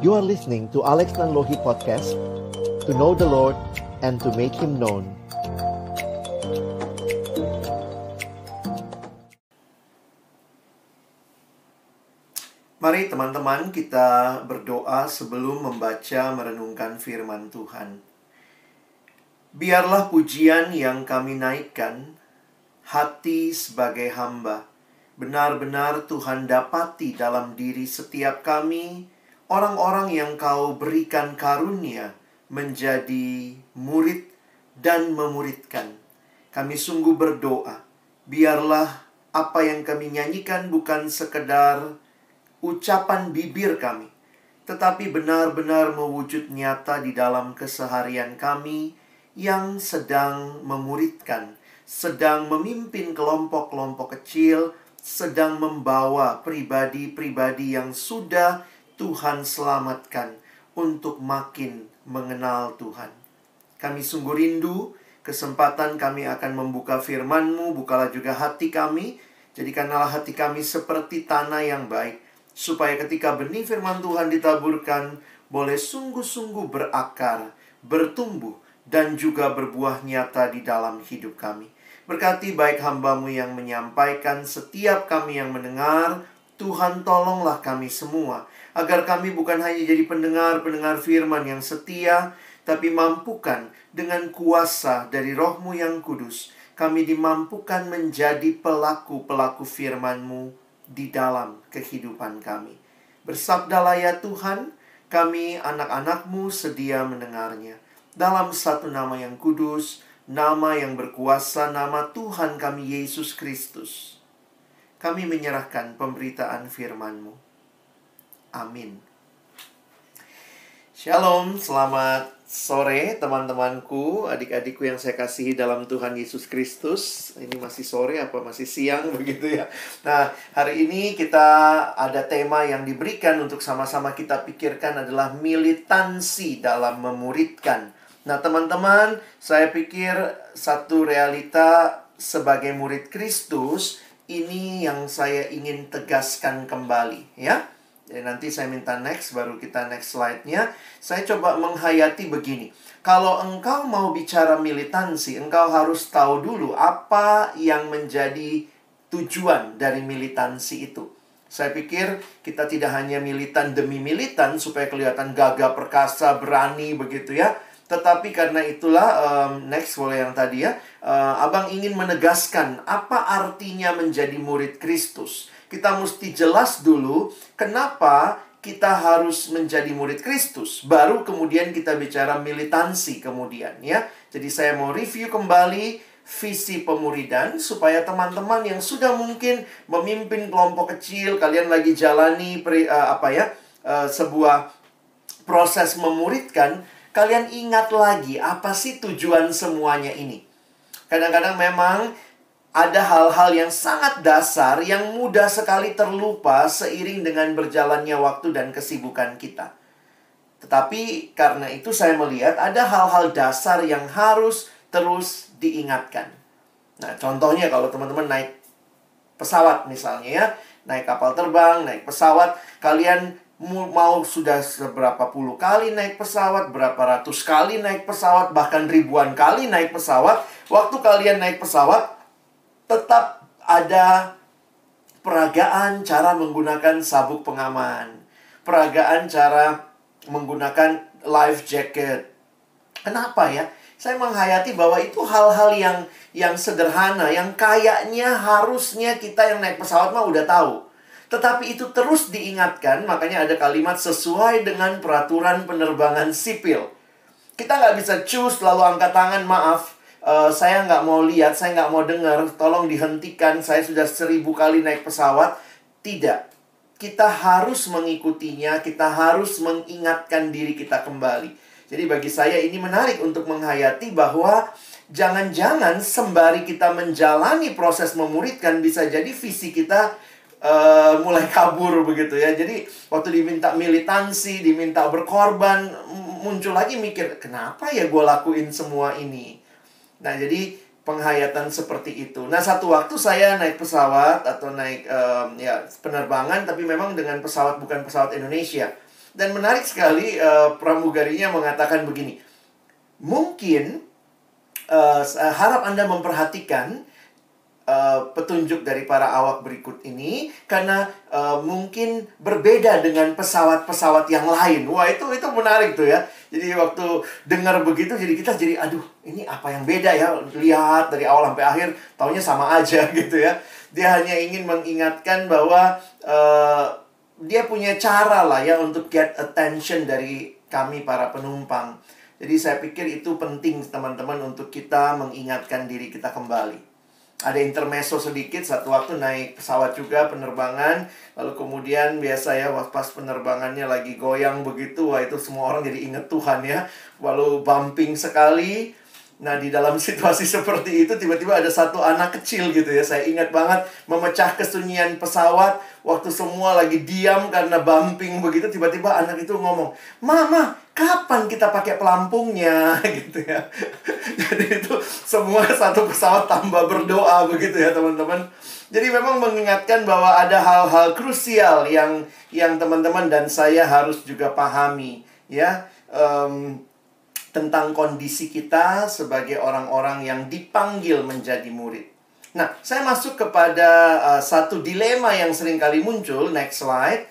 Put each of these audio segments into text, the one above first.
You are listening to Alex Nanlohi Podcast, to know the Lord and to make Him known. Mari teman-teman kita berdoa sebelum membaca merenungkan firman Tuhan. Biarlah pujian yang kami naikkan, hati sebagai hamba, benar-benar Tuhan dapati dalam diri setiap kami, orang-orang yang Kau berikan karunia menjadi murid dan memuridkan. Kami sungguh berdoa, biarlah apa yang kami nyanyikan bukan sekedar ucapan bibir kami, tetapi benar-benar mewujud nyata di dalam keseharian kami yang sedang memuridkan, sedang memimpin kelompok-kelompok kecil, sedang membawa pribadi-pribadi yang sudah Tuhan selamatkan untuk makin mengenal Tuhan. Kami sungguh rindu kesempatan kami akan membuka firman-Mu, bukalah juga hati kami, jadikanlah hati kami seperti tanah yang baik, supaya ketika benih firman Tuhan ditaburkan, boleh sungguh-sungguh berakar, bertumbuh, dan juga berbuah nyata di dalam hidup kami. Berkati baik hamba-Mu yang menyampaikan, setiap kami yang mendengar. Tuhan tolonglah kami semua, agar kami bukan hanya jadi pendengar-pendengar firman yang setia, tapi mampukan dengan kuasa dari Roh-Mu yang kudus, kami dimampukan menjadi pelaku-pelaku firman-Mu di dalam kehidupan kami. Bersabdalah ya Tuhan, kami anak-anak-Mu sedia mendengarnya. Dalam satu nama yang kudus, nama yang berkuasa, nama Tuhan kami Yesus Kristus, kami menyerahkan pemberitaan firman-Mu. Amin. Shalom, selamat sore teman-temanku, adik-adikku yang saya kasihi dalam Tuhan Yesus Kristus. Ini masih sore apa masih siang begitu ya. Nah, hari ini kita ada tema yang diberikan untuk sama-sama kita pikirkan adalah militansi dalam memuridkan. Nah, teman-teman, saya pikir satu realita sebagai murid Kristus ini yang saya ingin tegaskan kembali ya. Jadi nanti saya minta next, baru kita next slide-nya. Saya coba menghayati begini. Kalau engkau mau bicara militansi, engkau harus tahu dulu apa yang menjadi tujuan dari militansi itu. Saya pikir kita tidak hanya militan demi militan supaya kelihatan gagah perkasa, berani begitu ya. Tetapi karena itulah, next boleh yang tadi ya, Abang ingin menegaskan apa artinya menjadi murid Kristus. Kita mesti jelas dulu kenapa kita harus menjadi murid Kristus. Baru kemudian kita bicara militansi kemudian ya. Jadi saya mau review kembali visi pemuridan supaya teman-teman yang sudah mungkin memimpin kelompok kecil, kalian lagi jalani sebuah proses memuridkan, kalian ingat lagi apa sih tujuan semuanya ini. Kadang-kadang memang ada hal-hal yang sangat dasar yang mudah sekali terlupa seiring dengan berjalannya waktu dan kesibukan kita. Tetapi karena itu saya melihat ada hal-hal dasar yang harus terus diingatkan. Nah, contohnya kalau teman-teman naik pesawat misalnya ya, naik kapal terbang, naik pesawat, kalian mau sudah seberapa puluh kali naik pesawat, berapa ratus kali naik pesawat, bahkan ribuan kali naik pesawat. Waktu kalian naik pesawat, tetap ada peragaan cara menggunakan sabuk pengaman, peragaan cara menggunakan life jacket. Kenapa ya? Saya menghayati bahwa itu hal-hal yang sederhana, yang kayaknya harusnya kita yang naik pesawat mah udah tahu. Tetapi itu terus diingatkan, makanya ada kalimat sesuai dengan peraturan penerbangan sipil. Kita nggak bisa choose lalu angkat tangan, maaf. Saya nggak mau lihat, saya nggak mau dengar, tolong dihentikan, saya sudah 1000 kali naik pesawat. Tidak. Kita harus mengikutinya, kita harus mengingatkan diri kita kembali. Jadi bagi saya ini menarik untuk menghayati bahwa jangan-jangan sembari kita menjalani proses memuridkan, bisa jadi visi kita mulai kabur begitu ya. Jadi waktu diminta militansi, diminta berkorban, muncul lagi mikir, kenapa ya gue lakuin semua ini? Nah, jadi penghayatan seperti itu. Nah, satu waktu saya naik pesawat atau naik penerbangan, tapi memang dengan pesawat bukan pesawat Indonesia. Dan menarik sekali, pramugarinya mengatakan begini, mungkin harap Anda memperhatikan petunjuk dari para awak berikut ini, karena mungkin berbeda dengan pesawat-pesawat yang lain. Wah, itu menarik tuh ya. Jadi waktu dengar begitu, jadi kita jadi, aduh, ini apa yang beda ya? Lihat dari awal sampai akhir, taunya sama aja gitu ya. Dia hanya ingin mengingatkan bahwa dia punya cara lah ya untuk get attention dari kami para penumpang. Jadi saya pikir itu penting teman-teman untuk kita mengingatkan diri kita kembali. Ada intermezzo sedikit, satu waktu naik pesawat juga penerbangan. Lalu kemudian biasa ya, pas penerbangannya lagi goyang begitu, wah itu semua orang jadi ingat Tuhan ya. Walau bumping sekali. Nah, di dalam situasi seperti itu tiba-tiba ada satu anak kecil gitu ya. Saya ingat banget memecah kesunyian pesawat. Waktu semua lagi diam karena bumping begitu, tiba-tiba anak itu ngomong, "Mama, kapan kita pakai pelampungnya?" gitu ya. Jadi itu semua satu pesawat tambah berdoa begitu ya teman-teman. Jadi memang mengingatkan bahwa ada hal-hal krusial yang teman-teman dan saya harus juga pahami ya. Tentang kondisi kita sebagai orang-orang yang dipanggil menjadi murid. Nah, saya masuk kepada satu dilema yang sering kali muncul. Next slide.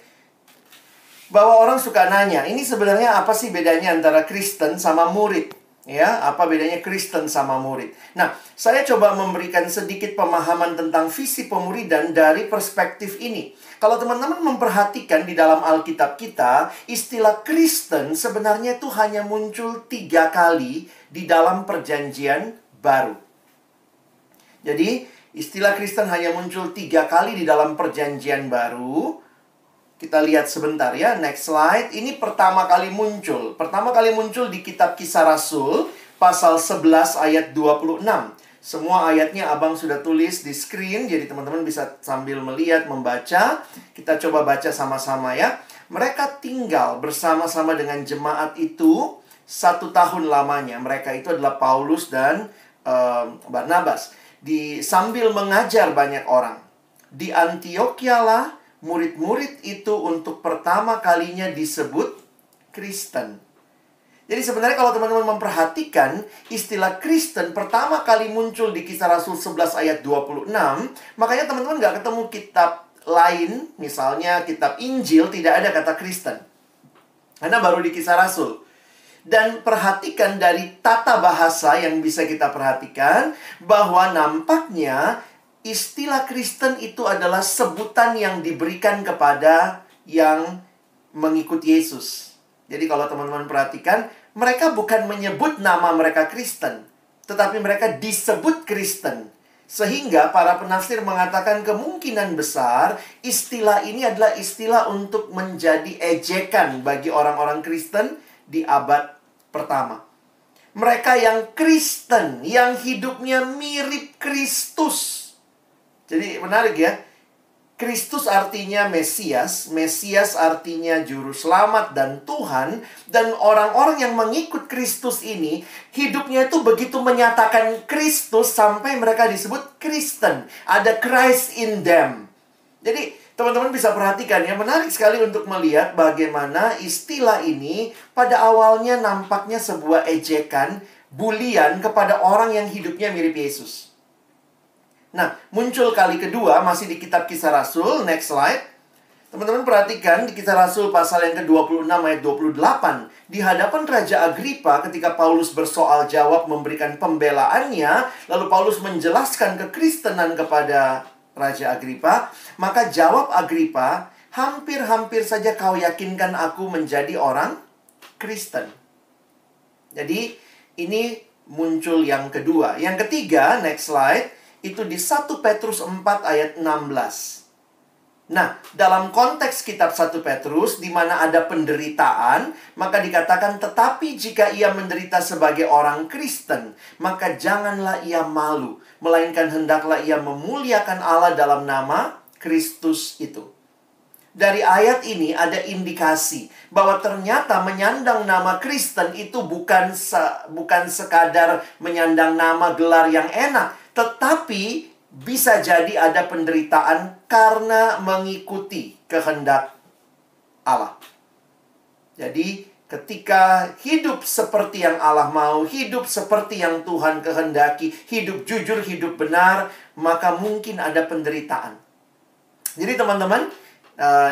Bahwa orang suka nanya, ini sebenarnya apa sih bedanya antara Kristen sama murid? Ya, apa bedanya Kristen sama murid? Nah, saya coba memberikan sedikit pemahaman tentang visi pemuridan dari perspektif ini. Kalau teman-teman memperhatikan di dalam Alkitab kita, istilah Kristen sebenarnya itu hanya muncul 3 kali di dalam Perjanjian Baru. Jadi, istilah Kristen hanya muncul 3 kali di dalam Perjanjian Baru. Kita lihat sebentar ya, next slide. Ini pertama kali muncul. Pertama kali muncul di kitab Kisah Rasul, pasal 11 ayat 26. Semua ayatnya abang sudah tulis di screen, jadi teman-teman bisa sambil melihat, membaca. Kita coba baca sama-sama ya. Mereka tinggal bersama-sama dengan jemaat itu 1 tahun lamanya. Mereka itu adalah Paulus dan Barnabas. Sambil mengajar banyak orang. Di Antiokhia lah murid-murid itu untuk pertama kalinya disebut Kristen. Jadi sebenarnya kalau teman-teman memperhatikan, istilah Kristen pertama kali muncul di Kisah Rasul 11 ayat 26. Makanya teman-teman nggak ketemu kitab lain, misalnya kitab Injil, tidak ada kata Kristen. Karena baru di Kisah Rasul. Dan perhatikan dari tata bahasa yang bisa kita perhatikan, bahwa nampaknya istilah Kristen itu adalah sebutan yang diberikan kepada yang mengikuti Yesus. Jadi kalau teman-teman perhatikan, mereka bukan menyebut nama mereka Kristen, tetapi mereka disebut Kristen. Sehingga para penafsir mengatakan kemungkinan besar istilah ini adalah istilah untuk menjadi ejekan bagi orang-orang Kristen di abad pertama. Mereka yang Kristen, yang hidupnya mirip Kristus. Jadi menarik ya. Kristus artinya Mesias, Mesias artinya Juru Selamat dan Tuhan. Dan orang-orang yang mengikut Kristus ini, hidupnya itu begitu menyatakan Kristus sampai mereka disebut Kristen. Ada Christ in them. Jadi teman-teman bisa perhatikan ya, menarik sekali untuk melihat bagaimana istilah ini pada awalnya nampaknya sebuah ejekan, bulian kepada orang yang hidupnya mirip Yesus. Nah, muncul kali kedua masih di kitab Kisah Rasul. Next slide. Teman-teman perhatikan di Kisah Rasul pasal yang ke-26 ayat 28. Di hadapan Raja Agripa ketika Paulus bersoal jawab memberikan pembelaannya, lalu Paulus menjelaskan kekristenan kepada Raja Agripa. Maka jawab Agripa, hampir-hampir saja kau yakinkan aku menjadi orang Kristen. Jadi ini muncul yang kedua. Yang ketiga, next slide. Itu di 1 Petrus 4 ayat 16. Nah, dalam konteks kitab 1 Petrus, di mana ada penderitaan, maka dikatakan, tetapi jika ia menderita sebagai orang Kristen, maka janganlah ia malu, melainkan hendaklah ia memuliakan Allah dalam nama Kristus itu. Dari ayat ini ada indikasi bahwa ternyata menyandang nama Kristen itu bukan sekadar menyandang nama gelar yang enak, tetapi bisa jadi ada penderitaan karena mengikuti kehendak Allah. Jadi, ketika hidup seperti yang Allah mau, hidup seperti yang Tuhan kehendaki, hidup jujur, hidup benar, maka mungkin ada penderitaan. Jadi teman-teman,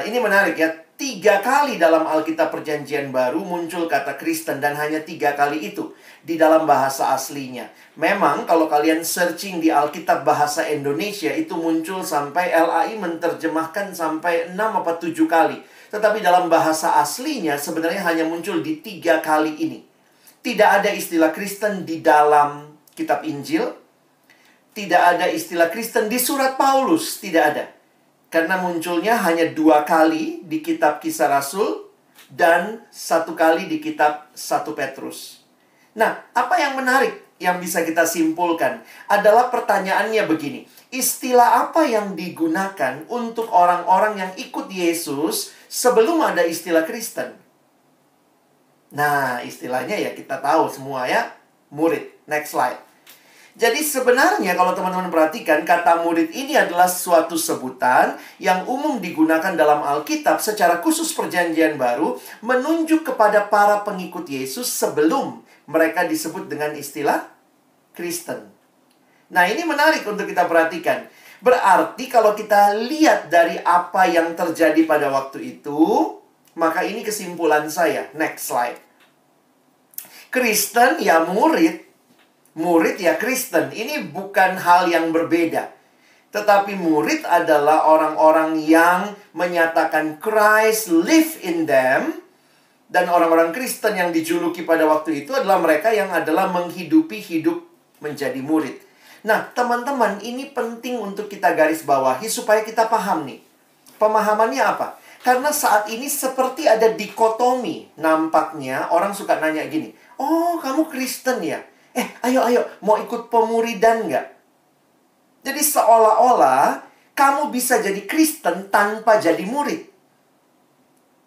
ini menarik ya. 3 kali dalam Alkitab Perjanjian Baru muncul kata Kristen, dan hanya 3 kali itu di dalam bahasa aslinya. Memang kalau kalian searching di Alkitab bahasa Indonesia, itu muncul sampai LAI menerjemahkan sampai 6 atau 7 kali. Tetapi dalam bahasa aslinya sebenarnya hanya muncul di 3 kali ini. Tidak ada istilah Kristen di dalam kitab Injil. Tidak ada istilah Kristen di surat Paulus. Tidak ada. Karena munculnya hanya 2 kali di kitab Kisah Rasul dan 1 kali di kitab 1 Petrus. Nah, apa yang menarik yang bisa kita simpulkan adalah pertanyaannya begini. Istilah apa yang digunakan untuk orang-orang yang ikut Yesus sebelum ada istilah Kristen? Nah, istilahnya ya kita tahu semua ya, murid. Next slide. Jadi sebenarnya kalau teman-teman perhatikan, kata murid ini adalah suatu sebutan yang umum digunakan dalam Alkitab secara khusus Perjanjian Baru, menunjuk kepada para pengikut Yesus sebelum mereka disebut dengan istilah Kristen. Nah, ini menarik untuk kita perhatikan. Berarti kalau kita lihat dari apa yang terjadi pada waktu itu, maka ini kesimpulan saya. Next slide. Kristen ya murid. Murid ya Kristen. Ini bukan hal yang berbeda. Tetapi murid adalah orang-orang yang menyatakan Christ live in them. Dan orang-orang Kristen yang dijuluki pada waktu itu adalah mereka yang adalah menghidupi hidup menjadi murid. Nah, teman-teman, ini penting untuk kita garis bawahi supaya kita paham nih. Pemahamannya apa? Karena saat ini seperti ada dikotomi. Nampaknya orang suka nanya gini, "Oh, kamu Kristen ya? Ayo, mau ikut pemuridan nggak?" Jadi seolah-olah kamu bisa jadi Kristen tanpa jadi murid.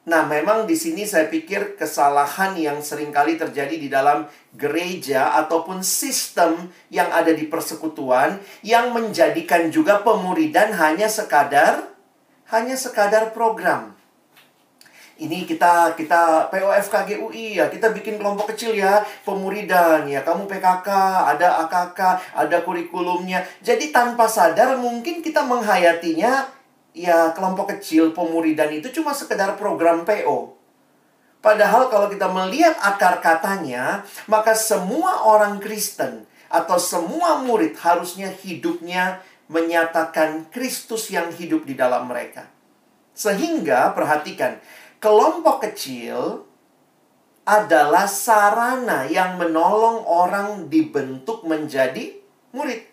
Nah, memang di sini saya pikir kesalahan yang seringkali terjadi di dalam gereja ataupun sistem yang ada di persekutuan yang menjadikan juga pemuridan hanya sekadar program. Ini kita POFKG UI ya, kita bikin kelompok kecil ya, pemuridan ya, kamu PKK, ada AKK, ada kurikulumnya. Jadi tanpa sadar mungkin kita menghayatinya ya kelompok kecil pemuridan itu cuma sekedar program PO. Padahal kalau kita melihat akar katanya, maka semua orang Kristen atau semua murid harusnya hidupnya menyatakan Kristus yang hidup di dalam mereka. Sehingga perhatikan, kelompok kecil adalah sarana yang menolong orang dibentuk menjadi murid.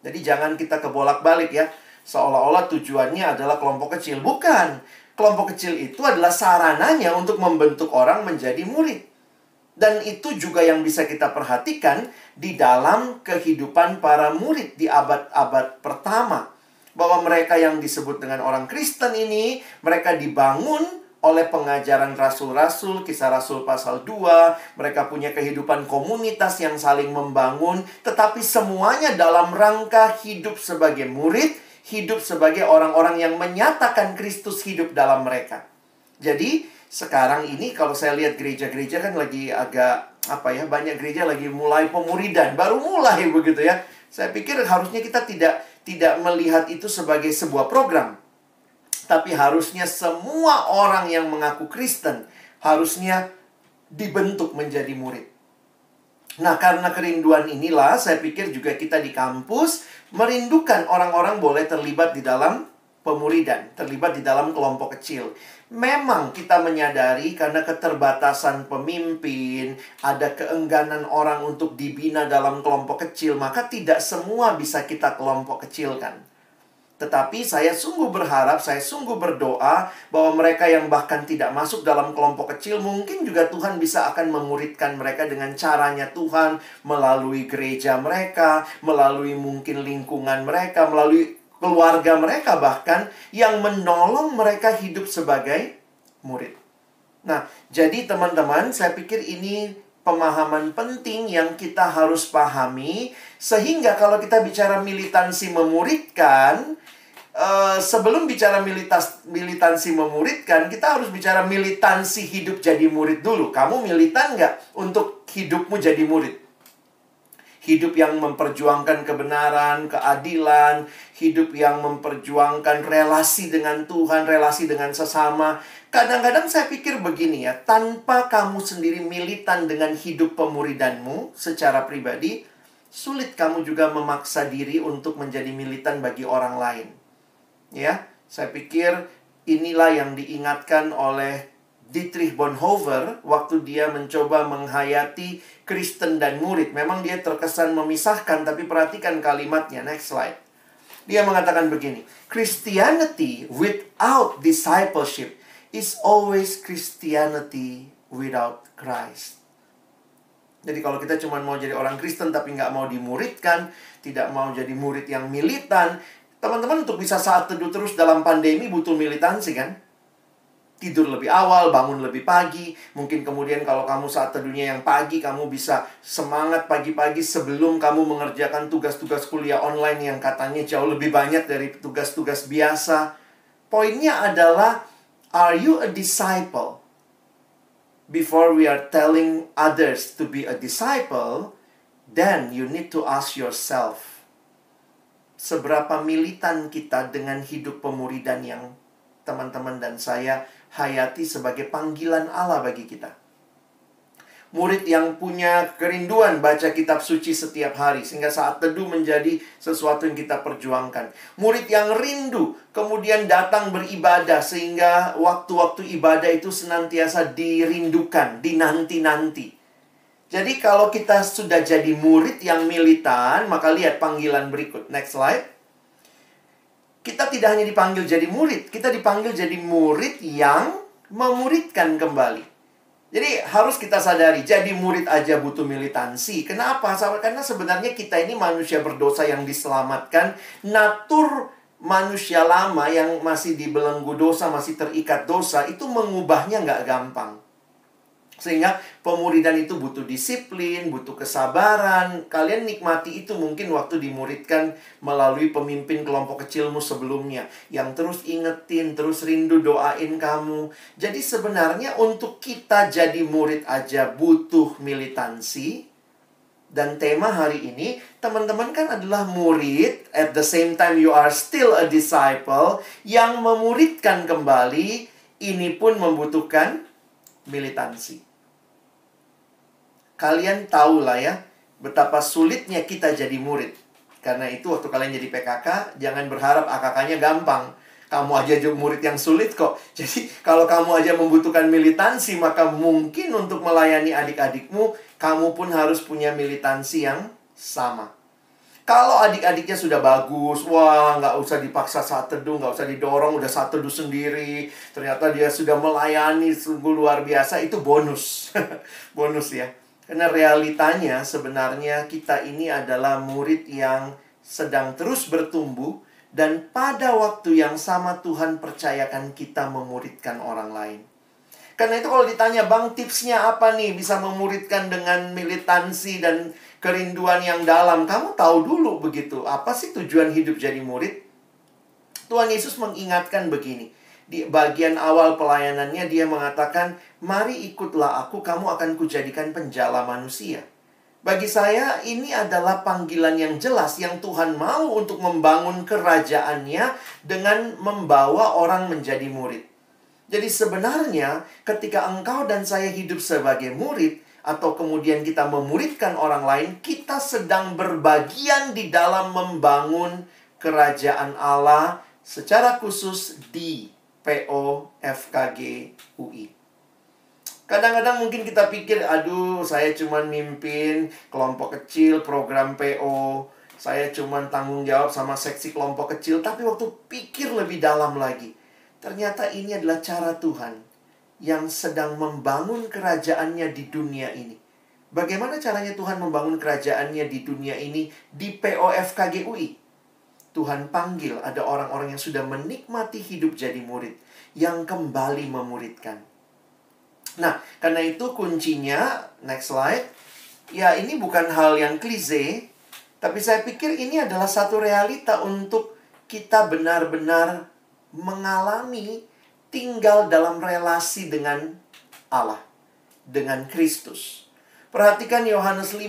Jadi jangan kita kebolak-balik ya. Seolah-olah tujuannya adalah kelompok kecil. Bukan. Kelompok kecil itu adalah sarananya untuk membentuk orang menjadi murid. Dan itu juga yang bisa kita perhatikan di dalam kehidupan para murid di abad-abad pertama. Bahwa mereka yang disebut dengan orang Kristen ini, mereka dibangun oleh pengajaran rasul-rasul, Kisah Rasul pasal 2. Mereka punya kehidupan komunitas yang saling membangun. Tetapi semuanya dalam rangka hidup sebagai murid, hidup sebagai orang-orang yang menyatakan Kristus hidup dalam mereka. Jadi, sekarang ini kalau saya lihat gereja-gereja kan lagi agak, banyak gereja lagi mulai pemuridan. Baru mulai begitu ya. Saya pikir harusnya kita tidak melihat itu sebagai sebuah program. Tapi harusnya semua orang yang mengaku Kristen harusnya dibentuk menjadi murid. Nah, karena kerinduan inilah saya pikir juga kita di kampus merindukan orang-orang boleh terlibat di dalam pemuridan, terlibat di dalam kelompok kecil. Memang kita menyadari karena keterbatasan pemimpin, ada keengganan orang untuk dibina dalam kelompok kecil, maka tidak semua bisa kita kelompok kecilkan. Tetapi saya sungguh berharap, saya sungguh berdoa bahwa mereka yang bahkan tidak masuk dalam kelompok kecil, mungkin juga Tuhan bisa akan memuridkan mereka dengan caranya Tuhan, melalui gereja mereka, melalui mungkin lingkungan mereka, melalui keluarga mereka bahkan, yang menolong mereka hidup sebagai murid. Nah, jadi teman-teman, saya pikir ini pemahaman penting yang kita harus pahami, sehingga kalau kita bicara militansi memuridkan, sebelum bicara militansi memuridkan, kita harus bicara militansi hidup jadi murid dulu. Kamu militan nggak untuk hidupmu jadi murid? Hidup yang memperjuangkan kebenaran, keadilan, hidup yang memperjuangkan relasi dengan Tuhan, relasi dengan sesama. Kadang-kadang saya pikir begini ya, tanpa kamu sendiri militan dengan hidup pemuridanmu secara pribadi, sulit kamu juga memaksa diri untuk menjadi militan bagi orang lain. Ya, saya pikir inilah yang diingatkan oleh Dietrich Bonhoeffer waktu dia mencoba menghayati Kristen dan murid. Memang dia terkesan memisahkan, tapi perhatikan kalimatnya. Next slide. Dia mengatakan begini, Christianity without discipleship is always Christianity without Christ. Jadi kalau kita cuma mau jadi orang Kristen tapi nggak mau dimuridkan, tidak mau jadi murid yang militan, teman-teman untuk bisa saat teduh terus dalam pandemi butuh militansi kan? Tidur lebih awal, bangun lebih pagi. Mungkin kemudian kalau kamu saat teduhnya yang pagi, kamu bisa semangat pagi-pagi sebelum kamu mengerjakan tugas-tugas kuliah online yang katanya jauh lebih banyak dari tugas-tugas biasa. Poinnya adalah, are you a disciple? Before we are telling others to be a disciple, then you need to ask yourself, seberapa militan kita dengan hidup pemuridan yang teman-teman dan saya hayati sebagai panggilan Allah bagi kita. Murid yang punya kerinduan baca kitab suci setiap hari, sehingga saat teduh menjadi sesuatu yang kita perjuangkan. Murid yang rindu, kemudian datang beribadah, sehingga waktu-waktu ibadah itu senantiasa dirindukan, dinanti-nanti. Jadi kalau kita sudah jadi murid yang militan, maka lihat panggilan berikut. Next slide. Kita tidak hanya dipanggil jadi murid, kita dipanggil jadi murid yang memuridkan kembali. Jadi harus kita sadari, jadi murid aja butuh militansi. Kenapa? Karena sebenarnya kita ini manusia berdosa yang diselamatkan. Natur manusia lama yang masih dibelenggu dosa, masih terikat dosa, itu mengubahnya nggak gampang. Sehingga pemuridan itu butuh disiplin, butuh kesabaran. Kalian nikmati itu mungkin waktu dimuridkan melalui pemimpin kelompok kecilmu sebelumnya. Yang terus ingetin, terus rindu doain kamu. Jadi sebenarnya untuk kita jadi murid aja butuh militansi. Dan tema hari ini, teman-teman kan adalah murid. At the same time you are still a disciple. Yang memuridkan kembali, ini pun membutuhkan militansi. Kalian tahu lah ya, betapa sulitnya kita jadi murid. Karena itu waktu kalian jadi PKK, jangan berharap AKK-nya gampang. Kamu aja jadi murid yang sulit kok. Jadi kalau kamu aja membutuhkan militansi, maka mungkin untuk melayani adik-adikmu, kamu pun harus punya militansi yang sama. Kalau adik-adiknya sudah bagus, wah nggak usah dipaksa saat teduh, nggak usah didorong, udah saat teduh sendiri. Ternyata dia sudah melayani sungguh luar biasa, itu bonus. Bonus ya. Karena realitanya sebenarnya kita ini adalah murid yang sedang terus bertumbuh. Dan pada waktu yang sama Tuhan percayakan kita memuridkan orang lain. Karena itu kalau ditanya, Bang, tipsnya apa nih bisa memuridkan dengan militansi dan kerinduan yang dalam? Kamu tahu dulu begitu, apa sih tujuan hidup jadi murid? Tuhan Yesus mengingatkan begini. Di bagian awal pelayanannya dia mengatakan, mari ikutlah aku, kamu akan kujadikan penjala manusia. Bagi saya ini adalah panggilan yang jelas yang Tuhan mau untuk membangun kerajaannya dengan membawa orang menjadi murid. Jadi sebenarnya ketika engkau dan saya hidup sebagai murid, atau kemudian kita memuridkan orang lain, kita sedang berbagian di dalam membangun kerajaan Allah secara khusus di POFKG UI. Kadang-kadang mungkin kita pikir, aduh saya cuma mimpin kelompok kecil, program PO. Saya cuma tanggung jawab sama seksi kelompok kecil. Tapi waktu pikir lebih dalam lagi, ternyata ini adalah cara Tuhan yang sedang membangun kerajaannya di dunia ini. Bagaimana caranya Tuhan membangun kerajaannya di dunia ini di POFKG UI? Tuhan panggil ada orang-orang yang sudah menikmati hidup jadi murid, yang kembali memuridkan. Nah, karena itu kuncinya, next slide. Ya, ini bukan hal yang klise, tapi saya pikir ini adalah satu realita untuk kita benar-benar mengalami tinggal dalam relasi dengan Allah, dengan Kristus. Perhatikan Yohanes 15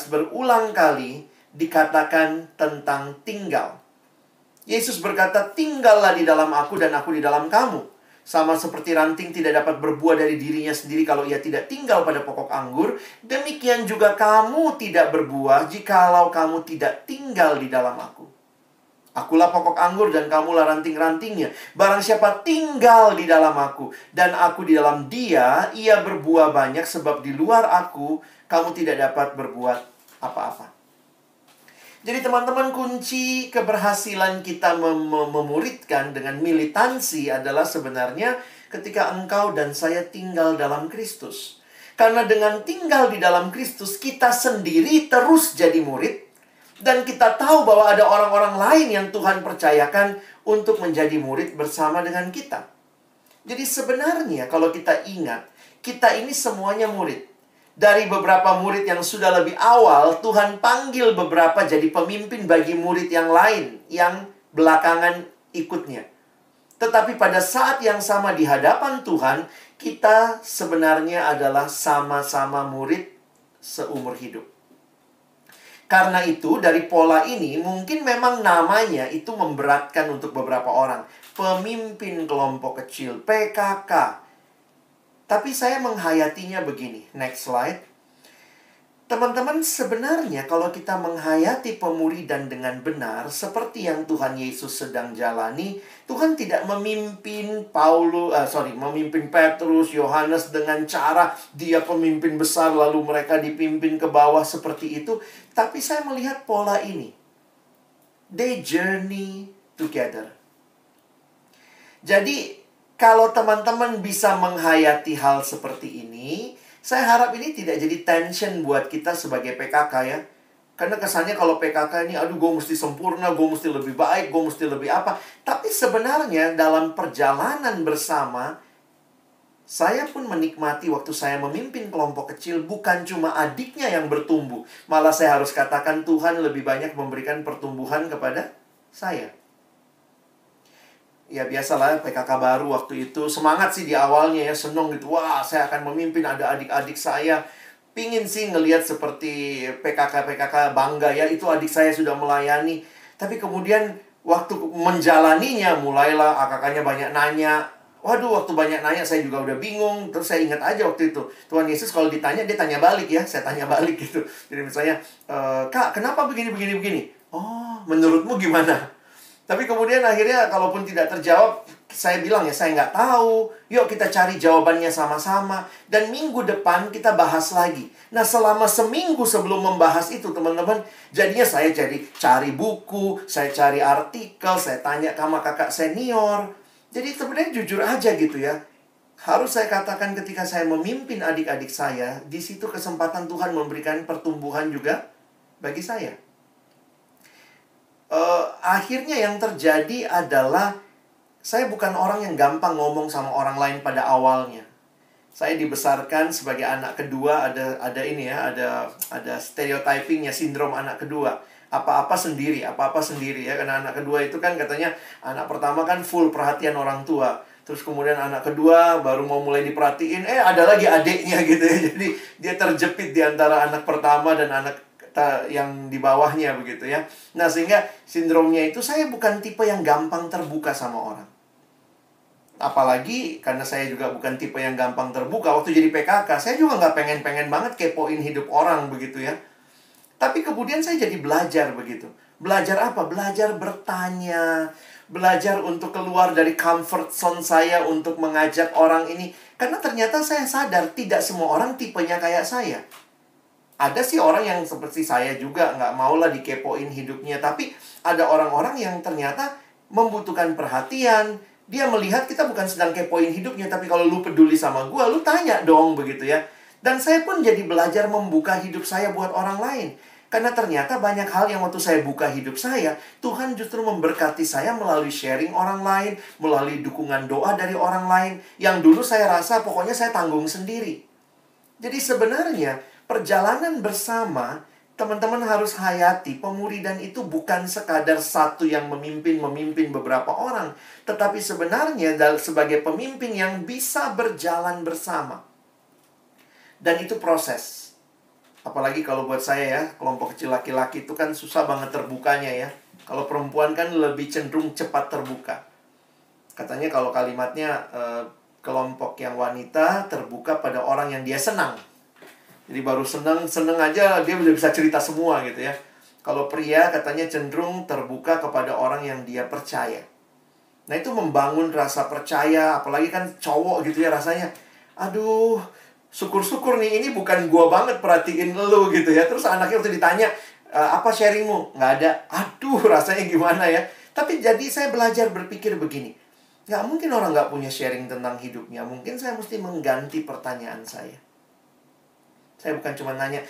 berulang kali dikatakan tentang tinggal. Yesus berkata, tinggallah di dalam aku dan aku di dalam kamu. Sama seperti ranting tidak dapat berbuah dari dirinya sendiri kalau ia tidak tinggal pada pokok anggur, demikian juga kamu tidak berbuah jikalau kamu tidak tinggal di dalam aku. Akulah pokok anggur dan kamulah ranting-rantingnya. Barang siapa tinggal di dalam aku dan aku di dalam dia, ia berbuah banyak sebab di luar aku kamu tidak dapat berbuat apa-apa. Jadi teman-teman, kunci keberhasilan kita memuridkan dengan militansi adalah sebenarnya ketika engkau dan saya tinggal dalam Kristus. Karena dengan tinggal di dalam Kristus, kita sendiri terus jadi murid. Dan kita tahu bahwa ada orang-orang lain yang Tuhan percayakan untuk menjadi murid bersama dengan kita. Jadi sebenarnya kalau kita ingat, kita ini semuanya murid. Dari beberapa murid yang sudah lebih awal, Tuhan panggil beberapa jadi pemimpin bagi murid yang lain, yang belakangan ikutnya. Tetapi pada saat yang sama di hadapan Tuhan, kita sebenarnya adalah sama-sama murid seumur hidup. Karena itu, dari pola ini, mungkin memang namanya itu memberatkan untuk beberapa orang. Pemimpin kelompok kecil, PKK. Tapi saya menghayatinya begini. Next slide. Teman-teman, sebenarnya kalau kita menghayati pemuridan dengan benar, seperti yang Tuhan Yesus sedang jalani, Tuhan tidak memimpin memimpin Petrus, Yohanes dengan cara dia pemimpin besar lalu mereka dipimpin ke bawah seperti itu. Tapi saya melihat pola ini. They journey together. Jadi, kalau teman-teman bisa menghayati hal seperti ini, saya harap ini tidak jadi tension buat kita sebagai PKK ya. Karena kesannya kalau PKK ini, aduh gue mesti sempurna, gue mesti lebih baik, gue mesti lebih apa. Tapi sebenarnya dalam perjalanan bersama, saya pun menikmati waktu saya memimpin kelompok kecil, bukan cuma adiknya yang bertumbuh. Malah saya harus katakan Tuhan lebih banyak memberikan pertumbuhan kepada saya. Ya biasalah PKK baru waktu itu. Semangat sih di awalnya ya, senang gitu. Wah, saya akan memimpin, ada adik-adik saya. Pingin sih ngelihat seperti PKK-PKK bangga ya, itu adik saya sudah melayani. Tapi kemudian waktu menjalaninya, mulailah kakaknya banyak nanya. Waduh, waktu banyak nanya saya juga udah bingung. Terus saya ingat aja waktu itu, Tuhan Yesus kalau ditanya, dia tanya balik ya. Saya tanya balik gitu. Jadi misalnya, Kak, kenapa begini? Oh, menurutmu gimana? Tapi kemudian akhirnya kalaupun tidak terjawab, saya bilang ya, saya nggak tahu. Yuk kita cari jawabannya sama-sama. Dan minggu depan kita bahas lagi. Nah, selama seminggu sebelum membahas itu, teman-teman, jadinya saya jadi cari buku, saya cari artikel, saya tanya sama kakak senior. Jadi sebenarnya jujur aja gitu ya. Harus saya katakan ketika saya memimpin adik-adik saya, di situ kesempatan Tuhan memberikan pertumbuhan juga bagi saya. Akhirnya yang terjadi adalah saya bukan orang yang gampang ngomong sama orang lain pada awalnya. Saya dibesarkan sebagai anak kedua, ada ini ya, ada stereotypingnya, sindrom anak kedua. Apa-apa sendiri ya. Karena anak kedua itu kan katanya anak pertama kan full perhatian orang tua. Terus kemudian anak kedua baru mau mulai diperhatiin, ada lagi adiknya gitu ya. Jadi dia terjepit di antara anak pertama dan anak yang di bawahnya begitu ya. Nah, sehingga sindromnya itu, saya bukan tipe yang gampang terbuka sama orang. Apalagi karena saya juga bukan tipe yang gampang terbuka. Waktu jadi PKK, saya juga nggak pengen-pengen banget kepoin hidup orang begitu ya. Tapi kemudian saya jadi belajar begitu. Belajar apa? Belajar bertanya. Belajar untuk keluar dari comfort zone saya untuk mengajak orang ini. Karena ternyata saya sadar tidak semua orang tipenya kayak saya. Ada sih orang yang seperti saya juga, nggak maulah dikepoin hidupnya. Tapi ada orang-orang yang ternyata membutuhkan perhatian. Dia melihat kita bukan sedang kepoin hidupnya, tapi kalau lu peduli sama gua, lu tanya dong begitu ya. Dan saya pun jadi belajar membuka hidup saya buat orang lain. Karena ternyata banyak hal yang waktu saya buka hidup saya, Tuhan justru memberkati saya melalui sharing orang lain, melalui dukungan doa dari orang lain. Yang dulu saya rasa pokoknya saya tanggung sendiri. Jadi sebenarnya perjalanan bersama teman-teman harus hayati, pemuridan itu bukan sekadar satu yang memimpin beberapa orang, tetapi sebenarnya sebagai pemimpin yang bisa berjalan bersama. Dan itu proses. Apalagi kalau buat saya ya, kelompok kecil laki-laki itu kan susah banget terbukanya ya. Kalau perempuan kan lebih cenderung cepat terbuka. Katanya kalau kalimatnya, kelompok yang wanita terbuka pada orang yang dia senang. Jadi baru seneng aja dia udah bisa cerita semua gitu ya. Kalau pria katanya cenderung terbuka kepada orang yang dia percaya. Nah itu membangun rasa percaya. Apalagi kan cowok gitu ya rasanya, aduh syukur-syukur nih, ini bukan gua banget perhatiin lu gitu ya. Terus anaknya waktu ditanya, apa sharingmu? Nggak ada. Aduh rasanya gimana ya. Tapi jadi saya belajar berpikir begini, nggak mungkin orang nggak punya sharing tentang hidupnya. Mungkin saya mesti mengganti pertanyaan saya. Saya bukan cuma nanya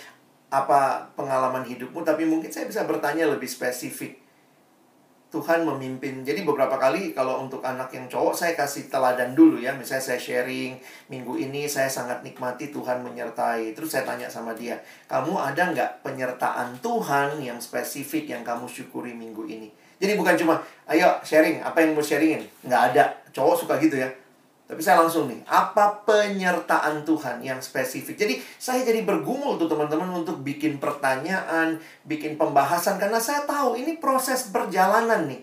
apa pengalaman hidupmu, tapi mungkin saya bisa bertanya lebih spesifik. Tuhan memimpin. Jadi beberapa kali kalau untuk anak yang cowok saya kasih teladan dulu ya. Misalnya saya sharing, minggu ini saya sangat nikmati Tuhan menyertai. Terus saya tanya sama dia, kamu ada nggak penyertaan Tuhan yang spesifik yang kamu syukuri minggu ini? Jadi bukan cuma, ayo sharing, apa yang mau sharingin? Nggak ada. Cowok suka gitu ya. Tapi saya langsung nih, apa penyertaan Tuhan yang spesifik? Jadi saya jadi bergumul tuh teman-teman untuk bikin pertanyaan, bikin pembahasan. Karena saya tahu ini proses perjalanan nih.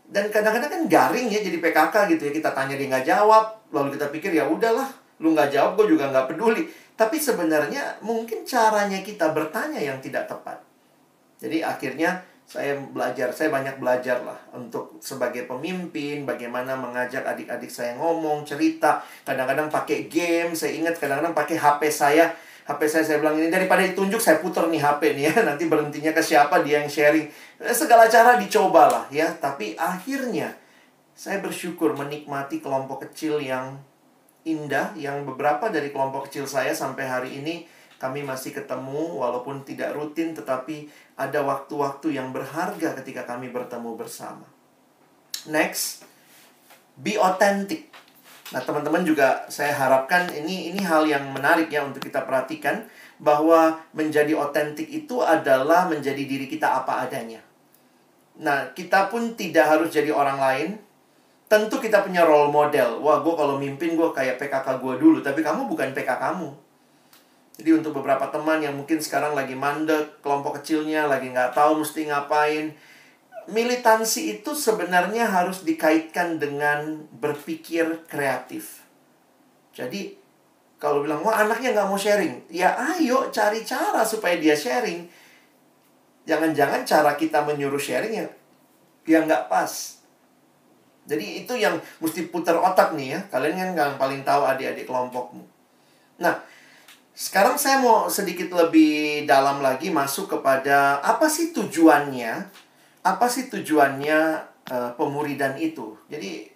Dan kadang-kadang kan garing ya jadi PKK gitu ya. Kita tanya dia nggak jawab, lalu kita pikir ya udahlah, lu nggak jawab gue juga nggak peduli. Tapi sebenarnya mungkin caranya kita bertanya yang tidak tepat. Jadi akhirnya saya banyak belajar lah untuk sebagai pemimpin, bagaimana mengajak adik-adik saya ngomong, cerita. Kadang-kadang pakai game, saya ingat kadang-kadang pakai HP saya. Saya bilang ini daripada ditunjuk, saya putar nih HP nih ya. Nanti berhentinya ke siapa, dia yang sharing. Segala cara dicoba lah ya. Tapi akhirnya saya bersyukur menikmati kelompok kecil yang indah. Yang beberapa dari kelompok kecil saya sampai hari ini kami masih ketemu, walaupun tidak rutin, tetapi ada waktu-waktu yang berharga ketika kami bertemu bersama. Next, be authentic. Nah, teman-teman juga saya harapkan ini hal yang menarik ya untuk kita perhatikan, bahwa menjadi authentic itu adalah menjadi diri kita apa adanya. Nah, kita pun tidak harus jadi orang lain. Tentu kita punya role model. Wah, gue kalau mimpin gue kayak PKK gue dulu, tapi kamu bukan PK kamu. Jadi untuk beberapa teman yang mungkin sekarang lagi mandek, kelompok kecilnya lagi nggak tahu mesti ngapain, militansi itu sebenarnya harus dikaitkan dengan berpikir kreatif. Jadi kalau bilang, wah anaknya nggak mau sharing, ya ayo cari cara supaya dia sharing. Jangan-jangan cara kita menyuruh sharing yang nggak pas. Jadi itu yang mesti putar otak nih ya. Kalian kan yang paling tahu adik-adik kelompokmu. Nah, sekarang saya mau sedikit lebih dalam lagi masuk kepada apa sih tujuannya? Apa sih tujuannya pemuridan itu? Jadi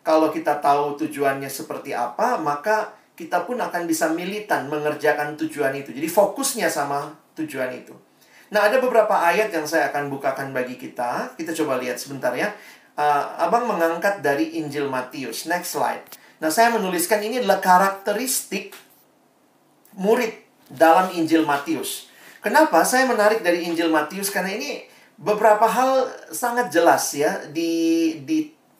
kalau kita tahu tujuannya seperti apa, maka kita pun akan bisa militan mengerjakan tujuan itu. Jadi fokusnya sama tujuan itu. Nah, ada beberapa ayat yang saya akan bukakan bagi kita. Kita coba lihat sebentar ya. Abang mengangkat dari Injil Matius. Next slide. Nah, saya menuliskan ini adalah karakteristik murid dalam Injil Matius. Kenapa saya menarik dari Injil Matius? Karena ini beberapa hal sangat jelas ya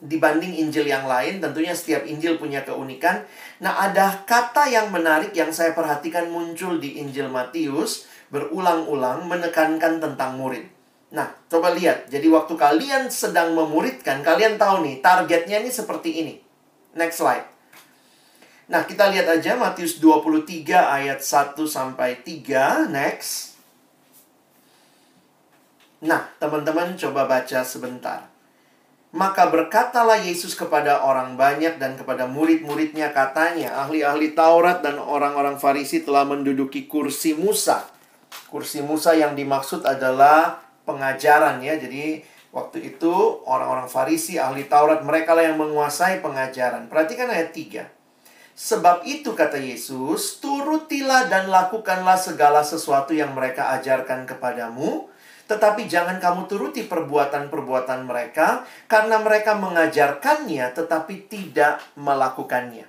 dibanding Injil yang lain. Tentunya setiap Injil punya keunikan. Nah, ada kata yang menarik yang saya perhatikan muncul di Injil Matius berulang-ulang menekankan tentang murid. Nah, coba lihat. Jadi waktu kalian sedang memuridkan, kalian tahu nih targetnya ini seperti ini. Next slide. Nah, kita lihat aja Matius 23 ayat 1 sampai 3. Next. Nah, teman-teman coba baca sebentar. Maka berkatalah Yesus kepada orang banyak dan kepada murid-muridnya, katanya, ahli-ahli Taurat dan orang-orang Farisi telah menduduki kursi Musa. Kursi Musa yang dimaksud adalah pengajaran ya. Jadi waktu itu orang-orang Farisi, ahli Taurat, mereka lah yang menguasai pengajaran. Perhatikan ayat 3. Sebab itu kata Yesus, turutilah dan lakukanlah segala sesuatu yang mereka ajarkan kepadamu, tetapi jangan kamu turuti perbuatan-perbuatan mereka, karena mereka mengajarkannya tetapi tidak melakukannya.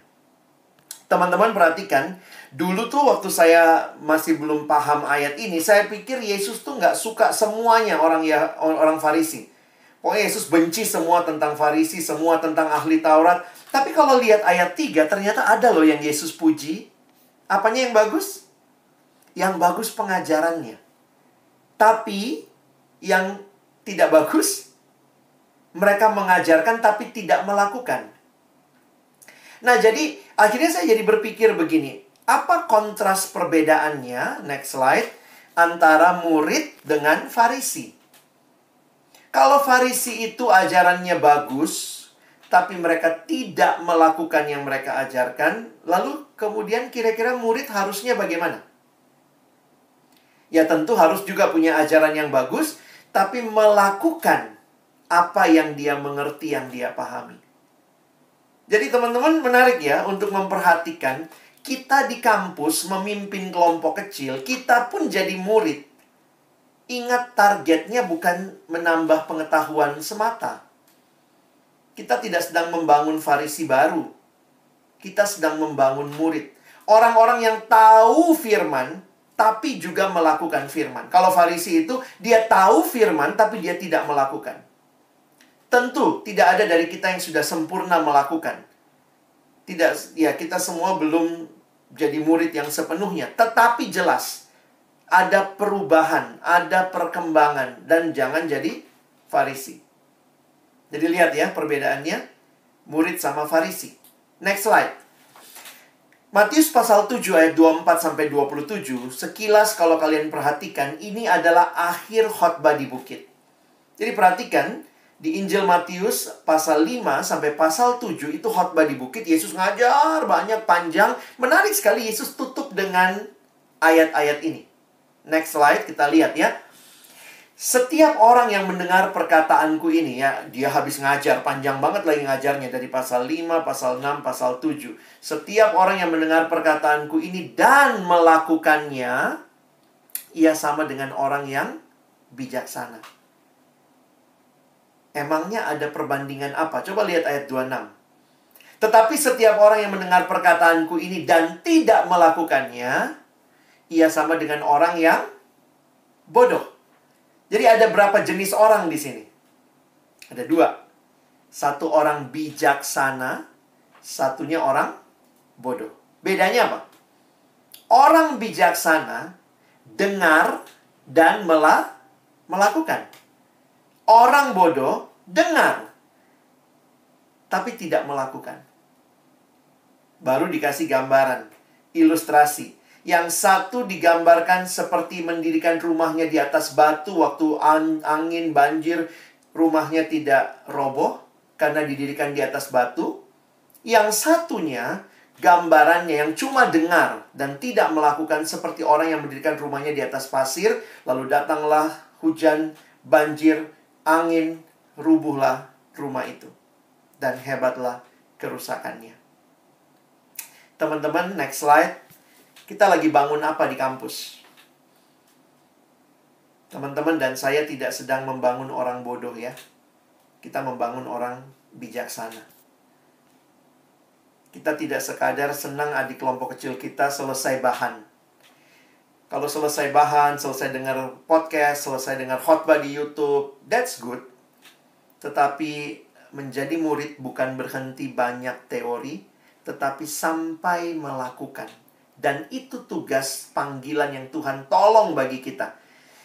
Teman-teman perhatikan, dulu tuh waktu saya masih belum paham ayat ini, saya pikir Yesus tuh nggak suka semuanya orang Farisi. Pokoknya Yesus benci semua tentang Farisi, semua tentang ahli Taurat. Tapi kalau lihat ayat 3, ternyata ada loh yang Yesus puji. Apanya yang bagus? Yang bagus pengajarannya. Tapi yang tidak bagus, mereka mengajarkan tapi tidak melakukan. Nah, jadi akhirnya saya jadi berpikir begini. Apa kontras perbedaannya, next slide, antara murid dengan Farisi? Kalau Farisi itu ajarannya bagus, tapi mereka tidak melakukan yang mereka ajarkan, lalu kemudian kira-kira murid harusnya bagaimana? Ya tentu harus juga punya ajaran yang bagus, tapi melakukan apa yang dia mengerti, yang dia pahami. Jadi teman-teman menarik ya untuk memperhatikan, kita di kampus memimpin kelompok kecil, kita pun jadi murid. Ingat, targetnya bukan menambah pengetahuan semata. Kita tidak sedang membangun Farisi baru. Kita sedang membangun murid. Orang-orang yang tahu firman, tapi juga melakukan firman. Kalau Farisi itu, dia tahu firman, tapi dia tidak melakukan. Tentu tidak ada dari kita yang sudah sempurna melakukan. Tidak, ya kita semua belum jadi murid yang sepenuhnya. Tetapi jelas, ada perubahan, ada perkembangan. Dan jangan jadi Farisi. Jadi lihat ya perbedaannya, murid sama Farisi. Next slide. Matius pasal 7 ayat 24-27. Sekilas kalau kalian perhatikan, ini adalah akhir khotbah di bukit. Jadi perhatikan, di Injil Matius pasal 5 sampai pasal 7 itu khotbah di bukit. Yesus ngajar banyak, panjang. Menarik sekali Yesus tutup dengan ayat-ayat ini. Next slide, kita lihat ya. Setiap orang yang mendengar perkataanku ini, ya, dia habis ngajar, panjang banget lagi ngajarnya dari pasal 5, pasal 6, pasal 7. Setiap orang yang mendengar perkataanku ini dan melakukannya, ia sama dengan orang yang bijaksana. Emangnya ada perbandingan apa? Coba lihat ayat 26. Tetapi setiap orang yang mendengar perkataanku ini dan tidak melakukannya, ia sama dengan orang yang bodoh. Jadi ada berapa jenis orang di sini? Ada 2. Satu orang bijaksana, satunya orang bodoh. Bedanya apa? Orang bijaksana dengar dan melakukan. Orang bodoh dengar, tapi tidak melakukan. Baru dikasih gambaran, ilustrasi. Yang satu digambarkan seperti mendirikan rumahnya di atas batu waktu angin, banjir, rumahnya tidak roboh karena didirikan di atas batu. Yang satunya, gambarannya yang cuma dengar dan tidak melakukan seperti orang yang mendirikan rumahnya di atas pasir, lalu datanglah hujan, banjir, angin, rubuhlah rumah itu. Dan hebatlah kerusakannya. Teman-teman, next slide. Kita lagi bangun apa di kampus? Teman-teman dan saya tidak sedang membangun orang bodoh ya. Kita membangun orang bijaksana. Kita tidak sekadar senang adik kelompok kecil kita selesai bahan. Kalau selesai bahan, selesai dengar podcast, selesai dengar khotbah di YouTube, that's good. Tetapi menjadi murid bukan berhenti banyak teori, tetapi sampai melakukan. Dan itu tugas panggilan yang Tuhan tolong bagi kita.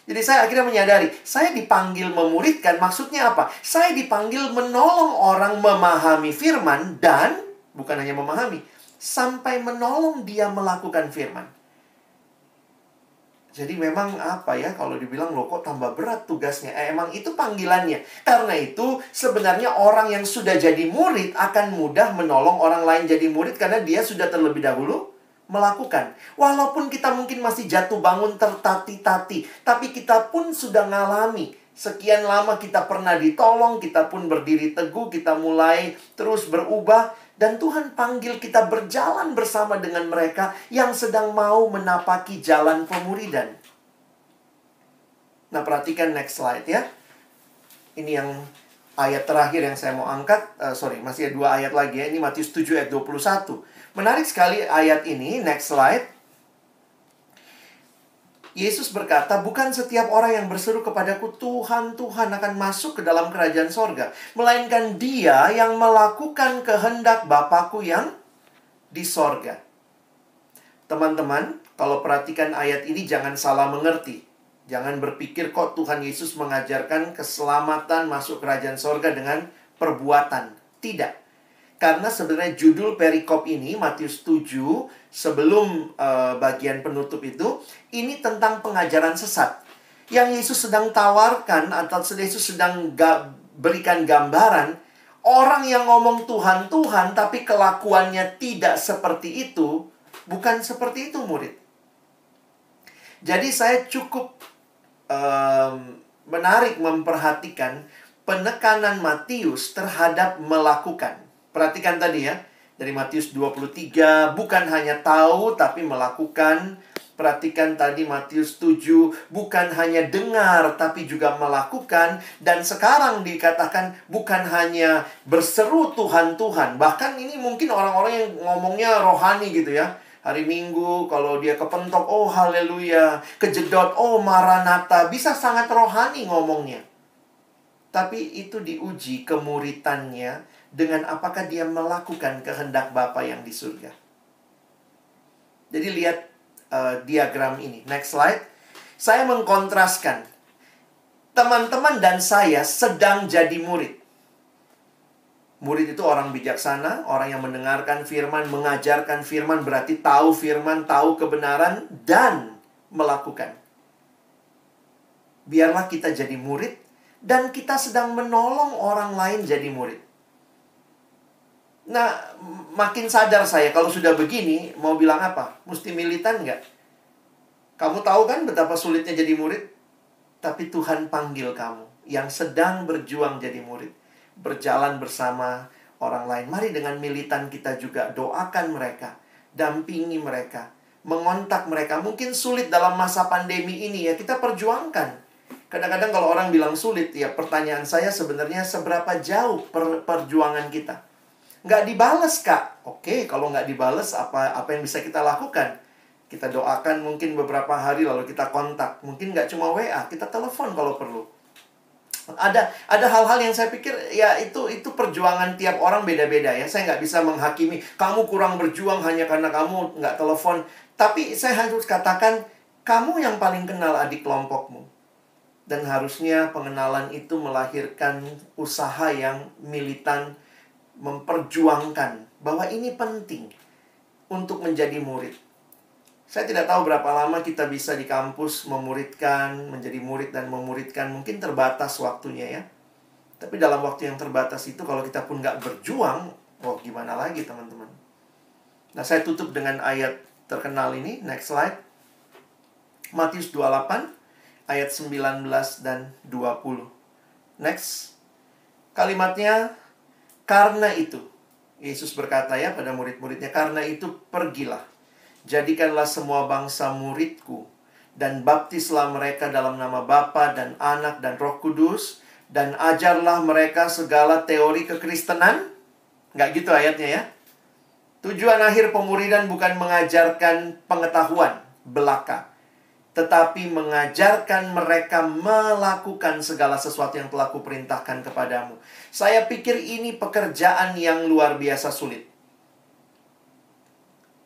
Jadi saya akhirnya menyadari, saya dipanggil memuridkan, maksudnya apa? Saya dipanggil menolong orang memahami firman dan, bukan hanya memahami, sampai menolong dia melakukan firman. Jadi memang apa ya, kalau dibilang loh kok tambah berat tugasnya. Emang itu panggilannya. Karena itu sebenarnya orang yang sudah jadi murid akan mudah menolong orang lain jadi murid karena dia sudah terlebih dahulu melakukan. Walaupun kita mungkin masih jatuh bangun tertati-tati, tapi kita pun sudah ngalami. Sekian lama kita pernah ditolong, kita pun berdiri teguh, kita mulai terus berubah. Dan Tuhan panggil kita berjalan bersama dengan mereka yang sedang mau menapaki jalan pemuridan. Nah, perhatikan next slide ya. Ini yang ayat terakhir yang saya mau angkat, masih ada 2 ayat lagi ya. Ini Matius 7 ayat 21. Menarik sekali ayat ini, next slide. Yesus berkata, bukan setiap orang yang berseru kepadaku, Tuhan, Tuhan, akan masuk ke dalam kerajaan sorga. Melainkan dia yang melakukan kehendak Bapakku yang di sorga. Teman-teman, kalau perhatikan ayat ini jangan salah mengerti. Jangan berpikir kok Tuhan Yesus mengajarkan keselamatan masuk kerajaan sorga dengan perbuatan. Tidak. Karena sebenarnya judul perikop ini, Matius 7, sebelum bagian penutup itu, ini tentang pengajaran sesat. Yang Yesus sedang tawarkan, atau Yesus sedang berikan gambaran, orang yang ngomong Tuhan, Tuhan, tapi kelakuannya tidak seperti itu, bukan seperti itu murid. Jadi saya cukup menarik memperhatikan penekanan Matius terhadap melakukan. Perhatikan tadi ya, dari Matius 23, bukan hanya tahu tapi melakukan. Perhatikan tadi Matius 7, bukan hanya dengar tapi juga melakukan. Dan sekarang dikatakan bukan hanya berseru Tuhan, Tuhan. Bahkan ini mungkin orang-orang yang ngomongnya rohani gitu ya. Hari Minggu, kalau dia kepentok, oh haleluya. Kejedot, oh maranatha. Bisa sangat rohani ngomongnya. Tapi itu diuji kemuritannya dengan apakah dia melakukan kehendak Bapa yang di surga. Jadi lihat diagram ini. Next slide. Saya mengkontraskan. Teman-teman dan saya sedang jadi murid. Murid itu orang bijaksana, orang yang mendengarkan firman, mengajarkan firman, berarti tahu firman, tahu kebenaran, dan melakukan. Biarlah kita jadi murid, dan kita sedang menolong orang lain jadi murid. Nah, makin sadar saya kalau sudah begini, mau bilang apa? Mesti militan nggak? Kamu tahu kan betapa sulitnya jadi murid? Tapi Tuhan panggil kamu, yang sedang berjuang jadi murid. Berjalan bersama orang lain. Mari dengan militan kita juga doakan mereka, dampingi mereka, mengontak mereka. Mungkin sulit dalam masa pandemi ini ya, kita perjuangkan. Kadang-kadang kalau orang bilang sulit, ya pertanyaan saya sebenarnya seberapa jauh perjuangan kita? Nggak dibales, Kak. Oke, kalau nggak dibales, apa yang bisa kita lakukan? Kita doakan mungkin beberapa hari lalu kita kontak. Mungkin nggak cuma WA, kita telepon kalau perlu. Ada hal-hal yang saya pikir ya itu perjuangan tiap orang beda-beda ya. Saya nggak bisa menghakimi kamu kurang berjuang hanya karena kamu nggak telepon. Tapi saya harus katakan kamu yang paling kenal adik kelompokmu. Dan harusnya pengenalan itu melahirkan usaha yang militan, memperjuangkan bahwa ini penting untuk menjadi murid. Saya tidak tahu berapa lama kita bisa di kampus memuridkan, menjadi murid dan memuridkan. Mungkin terbatas waktunya ya. Tapi dalam waktu yang terbatas itu kalau kita pun nggak berjuang, gimana lagi teman-teman. Nah, saya tutup dengan ayat terkenal ini. Next slide. Matius 28, ayat 19 dan 20. Next. Kalimatnya, karena itu. Yesus berkata ya pada murid-muridnya, karena itu pergilah. Jadikanlah semua bangsa muridku, dan baptislah mereka dalam nama Bapa dan Anak dan Roh Kudus, dan ajarlah mereka segala teori kekristenan. Nggak gitu ayatnya ya. Tujuan akhir pemuridan bukan mengajarkan pengetahuan belaka, tetapi mengajarkan mereka melakukan segala sesuatu yang telah kuperintahkan kepadamu. Saya pikir ini pekerjaan yang luar biasa sulit.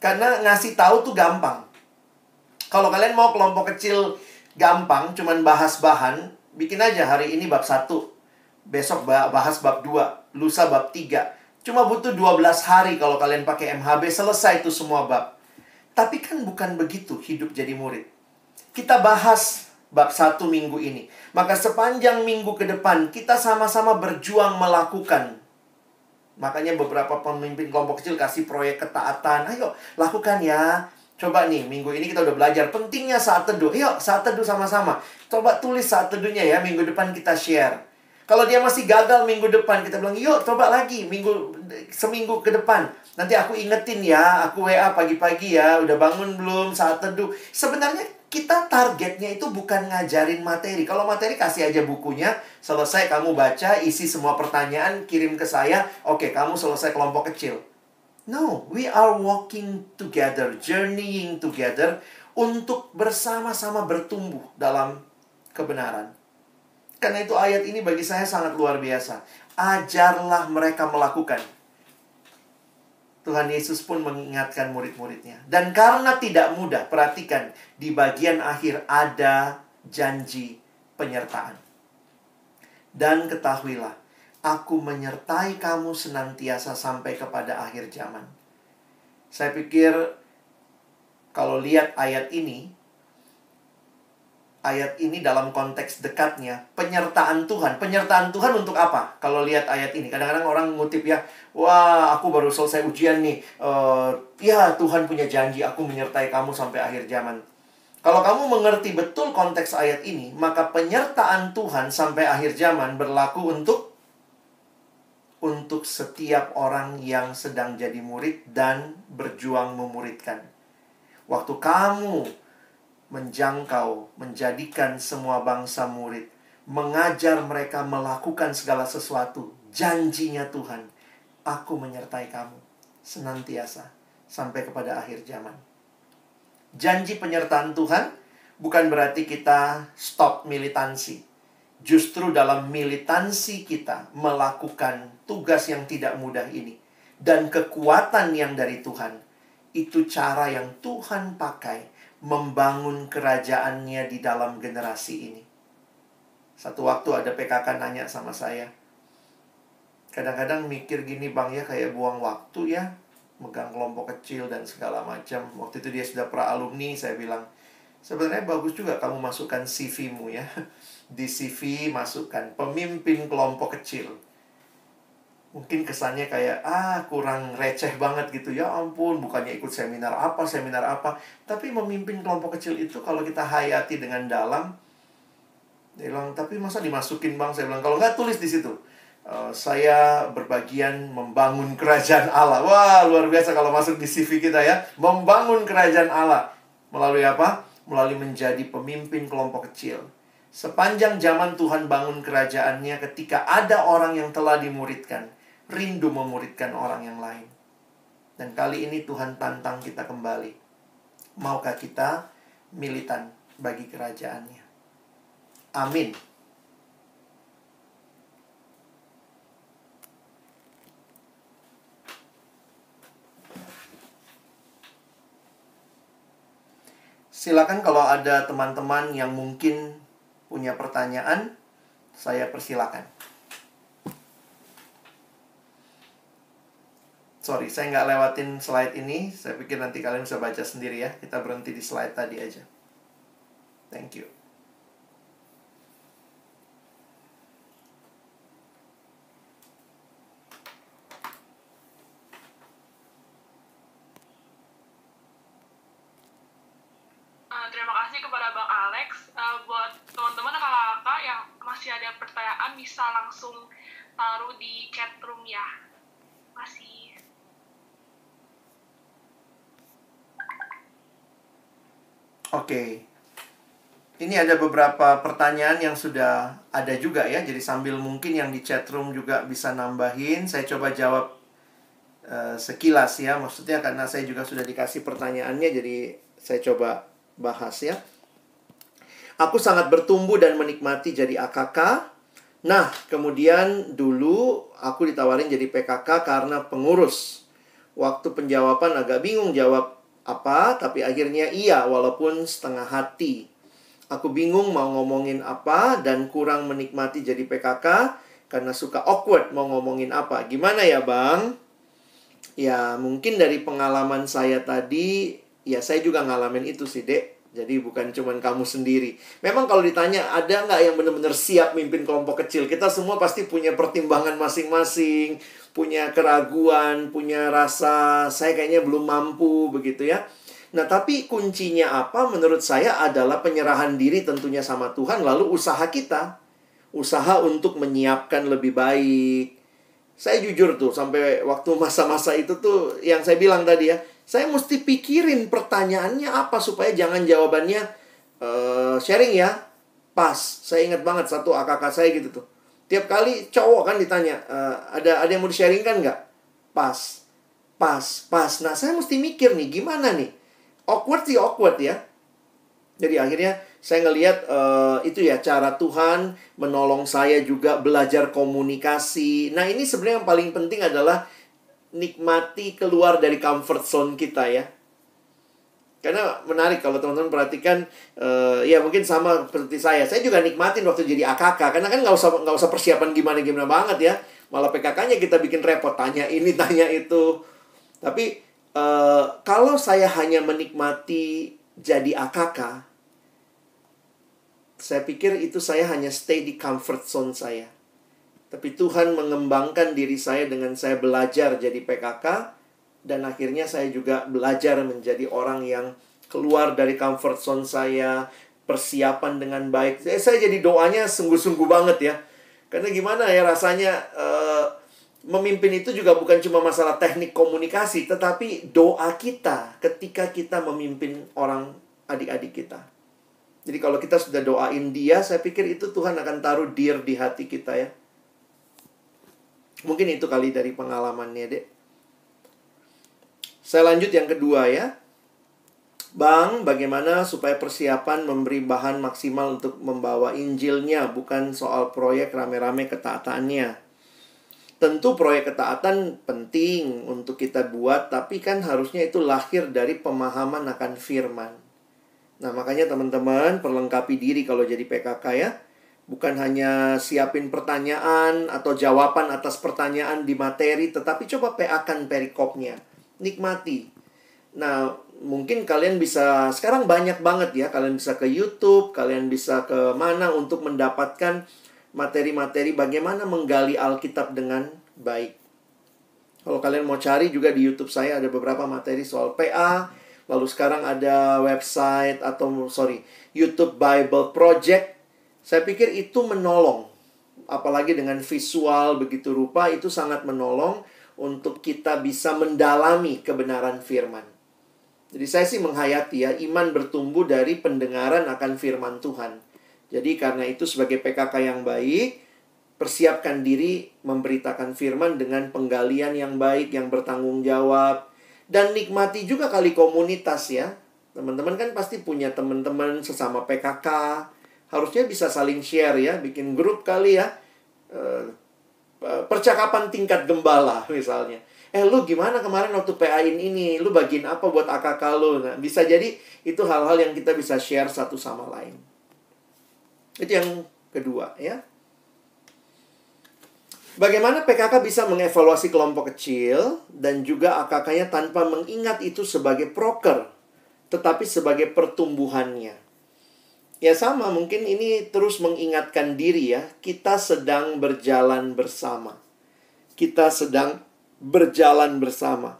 Karena ngasih tahu tuh gampang. Kalau kalian mau kelompok kecil gampang, cuman bahas bahan, bikin aja hari ini bab 1. Besok bahas bab 2, lusa bab 3. Cuma butuh 12 hari kalau kalian pakai MHB, selesai itu semua bab. Tapi kan bukan begitu hidup jadi murid. Kita bahas bab 1 minggu ini. Maka sepanjang minggu ke depan, kita sama-sama berjuang melakukan. Makanya beberapa pemimpin kelompok kecil kasih proyek ketaatan. Ayo, lakukan ya. Coba nih, minggu ini kita udah belajar pentingnya saat teduh. Yuk, saat teduh sama-sama. Coba tulis saat teduhnya ya, minggu depan kita share. Kalau dia masih gagal minggu depan, kita bilang, yuk coba lagi seminggu ke depan. Nanti aku ingetin ya, aku WA pagi-pagi ya, udah bangun belum saat teduh. Sebenarnya Kita targetnya itu bukan ngajarin materi. Kalau materi kasih aja bukunya, selesai kamu baca, isi semua pertanyaan, kirim ke saya, oke, kamu selesai kelompok kecil. No, we are walking together, journeying together untuk bersama-sama bertumbuh dalam kebenaran. Karena itu ayat ini bagi saya sangat luar biasa. Ajarlah mereka melakukan. Tuhan Yesus pun mengingatkan murid-muridnya. Dan karena tidak mudah, perhatikan, di bagian akhir ada janji penyertaan. Dan ketahuilah, aku menyertai kamu senantiasa sampai kepada akhir zaman. Saya pikir, kalau lihat ayat ini dalam konteks dekatnya, penyertaan Tuhan. Penyertaan Tuhan untuk apa? Kalau lihat ayat ini, kadang-kadang orang ngutip ya, wah, aku baru selesai ujian nih. Ya, Tuhan punya janji, aku menyertai kamu sampai akhir zaman. Kalau kamu mengerti betul konteks ayat ini, maka penyertaan Tuhan sampai akhir zaman berlaku untuk setiap orang yang sedang jadi murid dan berjuang memuridkan. Waktu kamu menjangkau, menjadikan semua bangsa murid, mengajar mereka melakukan segala sesuatu, janjinya Tuhan, aku menyertai kamu senantiasa sampai kepada akhir zaman. Janji penyertaan Tuhan bukan berarti kita stop militansi. Justru dalam militansi kita melakukan tugas yang tidak mudah ini, dan kekuatan yang dari Tuhan, itu cara yang Tuhan pakai membangun kerajaannya di dalam generasi ini. Satu waktu ada PKK nanya sama saya, kadang-kadang mikir gini bang ya, kayak buang waktu ya, megang kelompok kecil dan segala macam. Waktu itu dia sudah pra-alumni, saya bilang, sebenarnya bagus juga kamu masukkan CV-mu ya. Di CV masukkan pemimpin kelompok kecil. Mungkin kesannya kayak, kurang receh banget gitu. Ya ampun, bukannya ikut seminar apa. Tapi memimpin kelompok kecil itu kalau kita hayati dengan dalam, dia bilang, tapi masa dimasukin bang? Saya bilang, kalau nggak tulis di situ. Saya berbagian membangun kerajaan Allah. Wah, luar biasa kalau masuk di CV kita ya. Membangun kerajaan Allah. Melalui apa? Melalui menjadi pemimpin kelompok kecil. Sepanjang zaman Tuhan bangun kerajaannya ketika ada orang yang telah dimuridkan. Rindu memuridkan orang yang lain. Dan kali ini Tuhan tantang kita kembali. Maukah kita militan bagi kerajaannya? Amin. Silakan kalau ada teman-teman yang mungkin punya pertanyaan, saya persilakan. Sorry, saya nggak lewatin slide ini. Saya pikir nanti kalian bisa baca sendiri ya. Kita berhenti di slide tadi aja. Thank you. Terima kasih kepada Bang Alex. Buat teman-teman kakak-kakak yang masih ada pertanyaan, bisa langsung taruh di chat room ya. Masih. Oke. Ini ada beberapa pertanyaan yang sudah ada juga ya. Jadi sambil mungkin yang di chat room juga bisa nambahin. Saya coba jawab sekilas ya. Maksudnya karena saya juga sudah dikasih pertanyaannya, jadi saya coba bahas ya. Aku sangat bertumbuh dan menikmati jadi AKK. Nah, kemudian dulu aku ditawarin jadi PKK karena pengurus. Waktu penjawaban agak bingung jawab apa, tapi akhirnya iya walaupun setengah hati. Aku bingung mau ngomongin apa dan kurang menikmati jadi PKK karena suka awkward mau ngomongin apa. Gimana ya bang? Ya mungkin dari pengalaman saya tadi, ya saya juga ngalamin itu sih dek. Jadi bukan cuman kamu sendiri. Memang kalau ditanya ada nggak yang benar-benar siap mimpin kelompok kecil, kita semua pasti punya pertimbangan masing-masing, punya keraguan, punya rasa saya kayaknya belum mampu begitu ya. Nah tapi kuncinya apa menurut saya adalah penyerahan diri tentunya sama Tuhan, lalu usaha kita. Usaha untuk menyiapkan lebih baik. Saya jujur tuh sampai waktu masa-masa itu tuh yang saya bilang tadi ya, saya mesti pikirin pertanyaannya apa supaya jangan jawabannya sharing ya. Pas, saya ingat banget satu AKK saya gitu tuh. Tiap kali cowok kan ditanya, ada yang mau di-sharingkan nggak? Pas. Nah, saya mesti mikir nih, gimana nih? Awkward sih awkward ya. Jadi akhirnya saya ngelihat itu ya, cara Tuhan menolong saya juga belajar komunikasi. Nah, ini sebenarnya yang paling penting adalah nikmati keluar dari comfort zone kita ya. Karena menarik kalau teman-teman perhatikan, ya mungkin sama seperti saya. Saya juga nikmatin waktu jadi AKK. Karena kan nggak usah persiapan gimana-gimana banget ya. Malah PKK-nya kita bikin repot. Tanya ini, tanya itu. Tapi kalau saya hanya menikmati jadi AKK, saya pikir itu saya hanya stay di comfort zone saya. Tapi Tuhan mengembangkan diri saya dengan saya belajar jadi PKK. Dan akhirnya saya juga belajar menjadi orang yang keluar dari comfort zone saya, persiapan dengan baik. Saya jadi doanya sungguh-sungguh banget ya. Karena gimana ya rasanya memimpin itu juga bukan cuma masalah teknik komunikasi, tetapi doa kita ketika kita memimpin orang adik-adik kita. Jadi kalau kita sudah doain dia, saya pikir itu Tuhan akan taruh dir di hati kita ya. Mungkin itu kali dari pengalamannya, Dek. Saya lanjut yang kedua ya. Bang, bagaimana supaya persiapan memberi bahan maksimal untuk membawa Injilnya, bukan soal proyek rame-rame ketaatannya. Tentu proyek ketaatan penting untuk kita buat, tapi kan harusnya itu lahir dari pemahaman akan firman. Nah, makanya teman-teman perlengkapi diri kalau jadi PKK ya. Bukan hanya siapin pertanyaan atau jawaban atas pertanyaan di materi, tetapi coba PA-kan perikopnya. Nikmati. Nah, mungkin kalian bisa, sekarang banyak banget ya, kalian bisa ke YouTube, kalian bisa ke mana untuk mendapatkan materi-materi bagaimana menggali Alkitab dengan baik. Kalau kalian mau cari juga di YouTube saya ada beberapa materi soal PA. Lalu sekarang ada website YouTube Bible Project. Saya pikir itu menolong. Apalagi dengan visual begitu rupa, itu sangat menolong untuk kita bisa mendalami kebenaran firman. Jadi saya sih menghayati ya, iman bertumbuh dari pendengaran akan firman Tuhan. Jadi karena itu sebagai PKK yang baik, persiapkan diri memberitakan firman dengan penggalian yang baik, yang bertanggung jawab. Dan nikmati juga kali komunitas ya. Teman-teman kan pasti punya teman-teman sesama PKK. Harusnya bisa saling share ya, bikin grup kali ya. Percakapan tingkat gembala misalnya. Lu gimana kemarin waktu PA-in ini? Lu bagiin apa buat AKK lu? Nah, bisa jadi itu hal-hal yang kita bisa share satu sama lain. Itu yang kedua ya. Bagaimana PKK bisa mengevaluasi kelompok kecil dan juga AKK-nya tanpa mengingat itu sebagai proker, tetapi sebagai pertumbuhannya. Ya sama, mungkin ini terus mengingatkan diri ya, kita sedang berjalan bersama. Kita sedang berjalan bersama.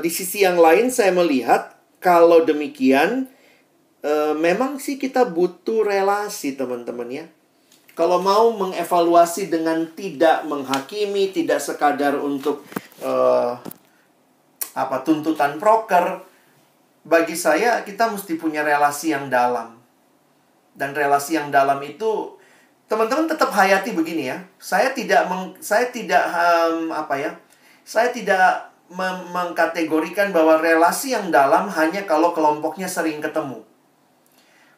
Di sisi yang lain saya melihat, kalau demikian, memang sih kita butuh relasi teman-teman ya. Kalau mau mengevaluasi dengan tidak menghakimi, tidak sekadar untuk tuntutan proker, bagi saya kita mesti punya relasi yang dalam. Dan relasi yang dalam itu teman-teman tetap hayati begini ya. Saya tidak mengkategorikan bahwa relasi yang dalam hanya kalau kelompoknya sering ketemu.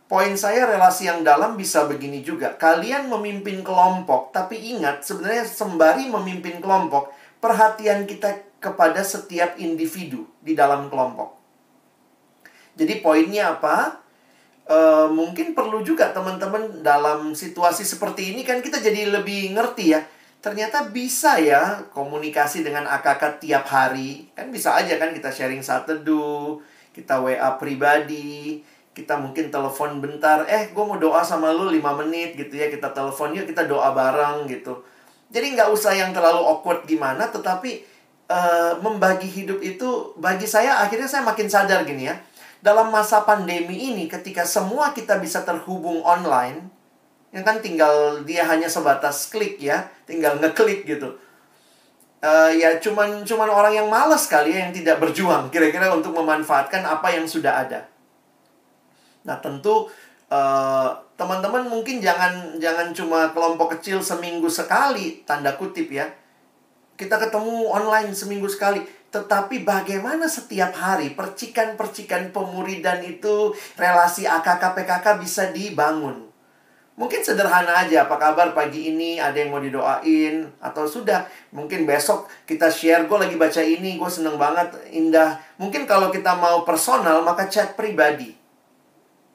Poin saya, relasi yang dalam bisa begini juga. Kalian memimpin kelompok, tapi ingat sebenarnya sembari memimpin kelompok, perhatian kita kepada setiap individu di dalam kelompok. Jadi poinnya apa? Mungkin perlu juga teman-teman dalam situasi seperti ini kan kita jadi lebih ngerti ya. Ternyata bisa ya komunikasi dengan AKK tiap hari. Kan bisa aja kan kita sharing saat teduh, kita WA pribadi, kita mungkin telepon bentar. Gue mau doa sama lu 5 menit gitu ya. Kita telepon yuk, kita doa bareng gitu. Jadi nggak usah yang terlalu awkward gimana, tetapi membagi hidup itu bagi saya akhirnya saya makin sadar gini ya. Dalam masa pandemi ini, ketika semua kita bisa terhubung online, yang kan tinggal dia hanya sebatas klik ya, tinggal ngeklik gitu. Ya cuman orang yang malas kali ya yang tidak berjuang kira-kira untuk memanfaatkan apa yang sudah ada. Nah, tentu teman-teman mungkin jangan cuma kelompok kecil seminggu sekali, tanda kutip ya. Kita ketemu online seminggu sekali. Tetapi bagaimana setiap hari percikan-percikan pemuridan itu, relasi AKK PKK bisa dibangun. Mungkin sederhana aja, apa kabar pagi ini, ada yang mau didoain, atau sudah, mungkin besok kita share, gue lagi baca ini, gue seneng banget, indah. Mungkin kalau kita mau personal, maka chat pribadi.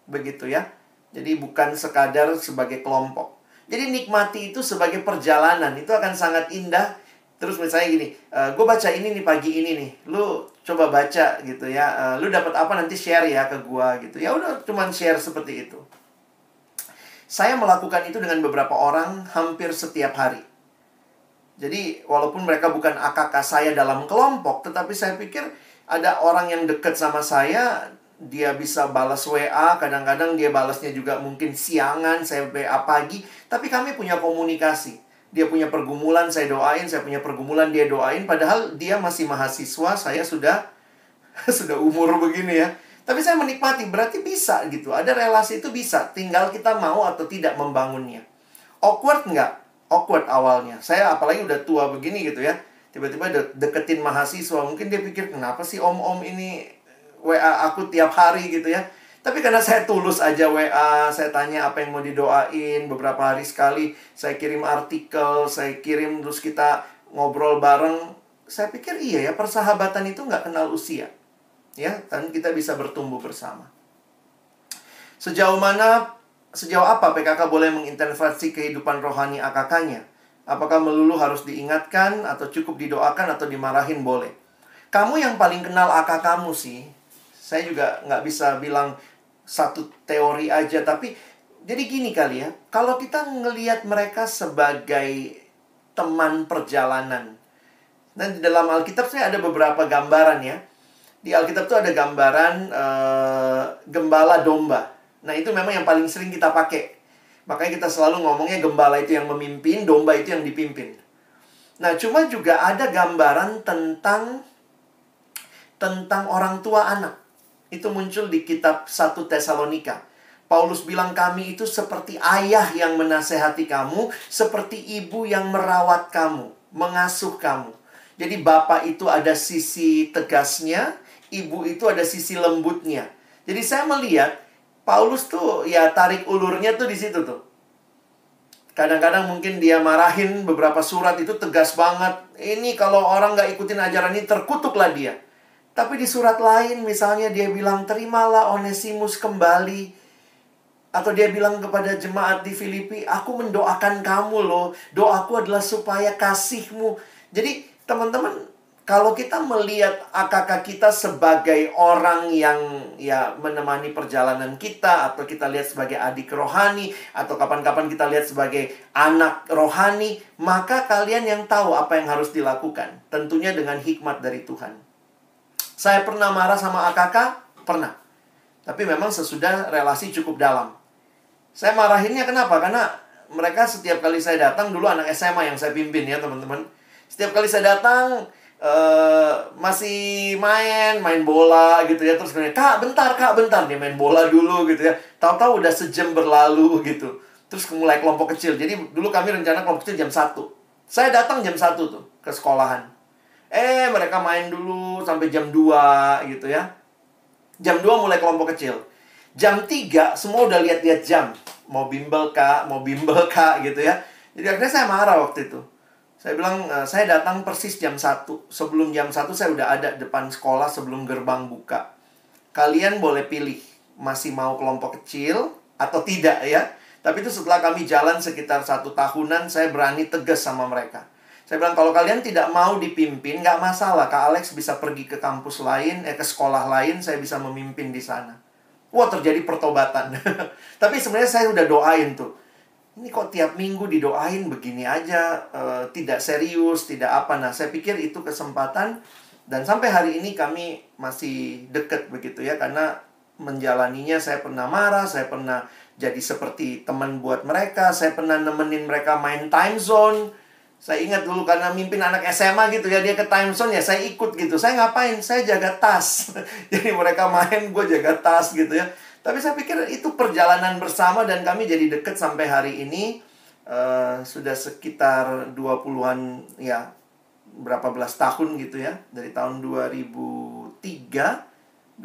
Begitu ya. Jadi bukan sekadar sebagai kelompok. Jadi nikmati itu sebagai perjalanan, itu akan sangat indah. Terus misalnya gini, gue baca ini nih pagi ini nih, lu coba baca gitu ya, lu dapat apa nanti share ya ke gue gitu. Ya udah, cuman share seperti itu. Saya melakukan itu dengan beberapa orang hampir setiap hari. Jadi walaupun mereka bukan AKK saya dalam kelompok, tetapi saya pikir ada orang yang dekat sama saya, dia bisa balas WA, kadang-kadang dia balasnya juga mungkin siangan, saya WA pagi, tapi kami punya komunikasi. Dia punya pergumulan, saya doain, saya punya pergumulan, dia doain, padahal dia masih mahasiswa, saya sudah umur begini ya. Tapi saya menikmati, berarti bisa gitu. Ada relasi itu bisa, tinggal kita mau atau tidak membangunnya. Awkward nggak? Awkward awalnya. Saya apalagi udah tua begini gitu ya. Tiba-tiba deketin mahasiswa. Mungkin dia pikir, kenapa sih om-om ini WA aku tiap hari gitu ya. Tapi karena saya tulus aja WA, saya tanya apa yang mau didoain. Beberapa hari sekali saya kirim artikel, saya kirim terus kita ngobrol bareng. Saya pikir iya ya, persahabatan itu nggak kenal usia. Ya, kan kita bisa bertumbuh bersama. Sejauh apa PKK boleh mengintervensi kehidupan rohani AKK-nya? Apakah melulu harus diingatkan, atau cukup didoakan, atau dimarahin boleh? Kamu yang paling kenal AKK-kamu sih. Saya juga nggak bisa bilang satu teori aja, tapi jadi gini kali ya. Kalau kita ngelihat mereka sebagai teman perjalanan. Dan di dalam Alkitab saya ada beberapa gambaran ya. Di Alkitab tuh ada gambaran gembala domba. Nah, itu memang yang paling sering kita pakai. Makanya kita selalu ngomongnya gembala itu yang memimpin, domba itu yang dipimpin. Nah, cuma juga ada gambaran tentang orang tua anak. Itu muncul di kitab 1 Tesalonika. Paulus bilang kami itu seperti ayah yang menasehati kamu, seperti ibu yang merawat kamu, mengasuh kamu. Jadi bapak itu ada sisi tegasnya, ibu itu ada sisi lembutnya. Jadi saya melihat Paulus tuh ya tarik ulurnya tuh di situ tuh. Kadang-kadang mungkin dia marahin beberapa surat itu tegas banget. Ini kalau orang nggak ikutin ajaran ini terkutuklah dia. Tapi di surat lain misalnya dia bilang terimalah Onesimus kembali. Atau dia bilang kepada jemaat di Filipi, aku mendoakan kamu loh. Doaku adalah supaya kasihmu. Jadi teman-teman, kalau kita melihat AKK kita sebagai orang yang ya menemani perjalanan kita, atau kita lihat sebagai adik rohani, atau kapan-kapan kita lihat sebagai anak rohani, maka kalian yang tahu apa yang harus dilakukan. Tentunya dengan hikmat dari Tuhan. Saya pernah marah sama AKK? Pernah. Tapi memang sesudah relasi cukup dalam. Saya marahinnya kenapa? Karena mereka setiap kali saya datang, dulu anak SMA yang saya pimpin ya teman-teman. Setiap kali saya datang, masih main bola gitu ya. Terus kemudian, kak bentar dia main bola dulu gitu ya. Tahu-tahu udah sejam berlalu gitu. Terus mulai kelompok kecil. Jadi dulu kami rencana kelompok kecil jam 1. Saya datang jam 1 tuh ke sekolahan. Mereka main dulu sampai jam 2 gitu ya. Jam 2 mulai kelompok kecil. Jam 3 semua udah lihat-lihat jam. Mau bimbel kak gitu ya. Jadi akhirnya saya marah waktu itu. Saya bilang, saya datang persis jam 1. Sebelum jam 1 saya udah ada depan sekolah sebelum gerbang buka. Kalian boleh pilih, masih mau kelompok kecil atau tidak ya. Tapi itu setelah kami jalan sekitar 1 tahunan, saya berani tegas sama mereka. Saya bilang, kalau kalian tidak mau dipimpin, nggak masalah. Kak Alex bisa pergi ke kampus lain, ke sekolah lain, saya bisa memimpin di sana. Wah, terjadi pertobatan. Tapi sebenarnya saya udah doain tuh. Ini kok tiap minggu didoain begini aja, tidak serius, tidak apa. Nah, saya pikir itu kesempatan. Dan sampai hari ini kami masih dekat begitu ya. Karena menjalaninya saya pernah marah, saya pernah jadi seperti teman buat mereka. Saya pernah nemenin mereka main time zone. Saya ingat dulu karena mimpin anak SMA gitu ya, dia ke time zone ya, saya ikut gitu. Saya ngapain? Saya jaga tas. Jadi mereka main, gue jaga tas gitu ya. Tapi saya pikir itu perjalanan bersama dan kami jadi deket sampai hari ini. Sudah sekitar 20-an ya, berapa belas tahun gitu ya. Dari tahun 2003, 2002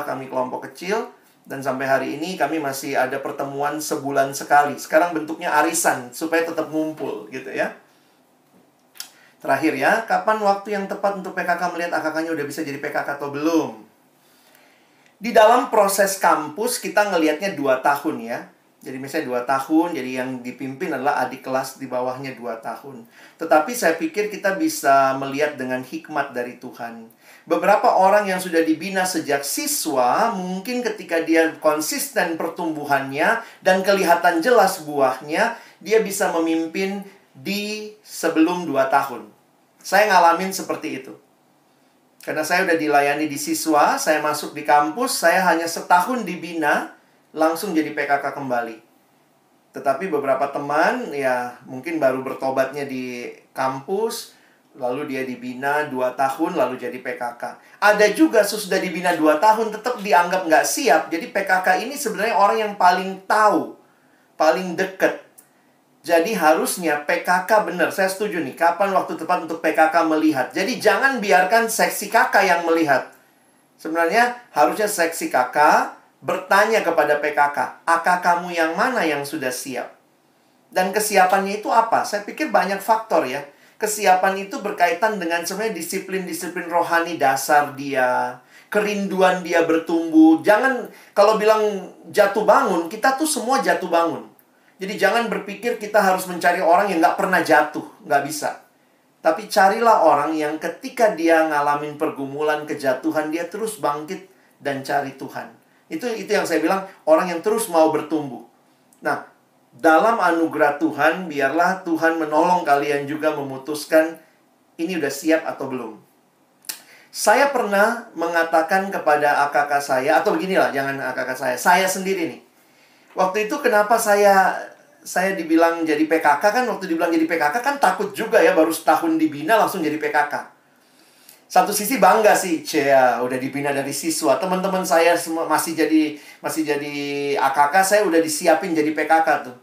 kami kelompok kecil. Dan sampai hari ini kami masih ada pertemuan sebulan sekali. Sekarang bentuknya arisan supaya tetap ngumpul gitu ya. Terakhir ya, kapan waktu yang tepat untuk PKK melihat AKK-nya udah bisa jadi PKK atau belum? Di dalam proses kampus kita ngelihatnya 2 tahun ya. Jadi misalnya 2 tahun, jadi yang dipimpin adalah adik kelas di bawahnya 2 tahun. Tetapi saya pikir kita bisa melihat dengan hikmat dari Tuhan. Beberapa orang yang sudah dibina sejak siswa, mungkin ketika dia konsisten pertumbuhannya dan kelihatan jelas buahnya, dia bisa memimpin di sebelum 2 tahun. Saya ngalamin seperti itu. Karena saya udah dilayani di siswa, saya masuk di kampus, saya hanya setahun dibina, langsung jadi PKK kembali. Tetapi beberapa teman, ya mungkin baru bertobatnya di kampus, lalu dia dibina 2 tahun, lalu jadi PKK. Ada juga sudah dibina 2 tahun, tetap dianggap nggak siap. Jadi PKK ini sebenarnya orang yang paling tahu, paling deket. Jadi harusnya PKK benar, saya setuju nih. Kapan waktu tepat untuk PKK melihat? Jadi jangan biarkan seksi kakak yang melihat. Sebenarnya harusnya seksi kakak bertanya kepada PKK, AKK kamu yang mana yang sudah siap? Dan kesiapannya itu apa? Saya pikir banyak faktor ya. Kesiapan itu berkaitan dengan sebenarnya disiplin-disiplin rohani dasar dia, kerinduan dia bertumbuh. Jangan, kalau bilang jatuh bangun, kita tuh semua jatuh bangun. Jadi jangan berpikir kita harus mencari orang yang nggak pernah jatuh. Nggak bisa. Tapi carilah orang yang ketika dia ngalamin pergumulan, kejatuhan, dia terus bangkit dan cari Tuhan. Itu yang saya bilang, orang yang terus mau bertumbuh. Nah, dalam anugerah Tuhan, biarlah Tuhan menolong kalian juga memutuskan ini udah siap atau belum. Saya pernah mengatakan kepada AKK saya, atau beginilah, jangan AKK saya sendiri nih. Waktu itu kenapa saya dibilang jadi PKK kan, waktu dibilang jadi PKK kan takut juga ya, baru setahun dibina langsung jadi PKK. Satu sisi bangga sih, udah dibina dari siswa. Teman-teman saya semua masih jadi AKK, saya udah disiapin jadi PKK tuh.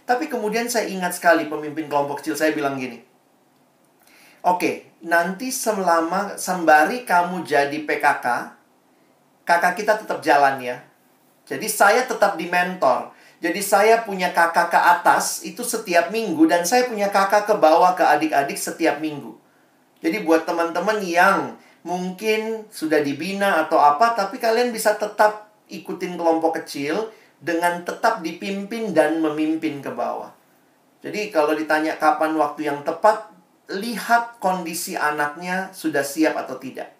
Tapi kemudian saya ingat sekali pemimpin kelompok kecil saya bilang gini. Oke, nanti sembari kamu jadi PKK, kakak kita tetap jalan ya. Jadi saya tetap dimentor. Jadi saya punya kakak ke atas itu setiap minggu, dan saya punya kakak ke bawah ke adik-adik setiap minggu. Jadi buat teman-teman yang mungkin sudah dibina atau apa, tapi kalian bisa tetap ikutin kelompok kecil dengan tetap dipimpin dan memimpin ke bawah. Jadi kalau ditanya kapan waktu yang tepat, lihat kondisi anaknya sudah siap atau tidak.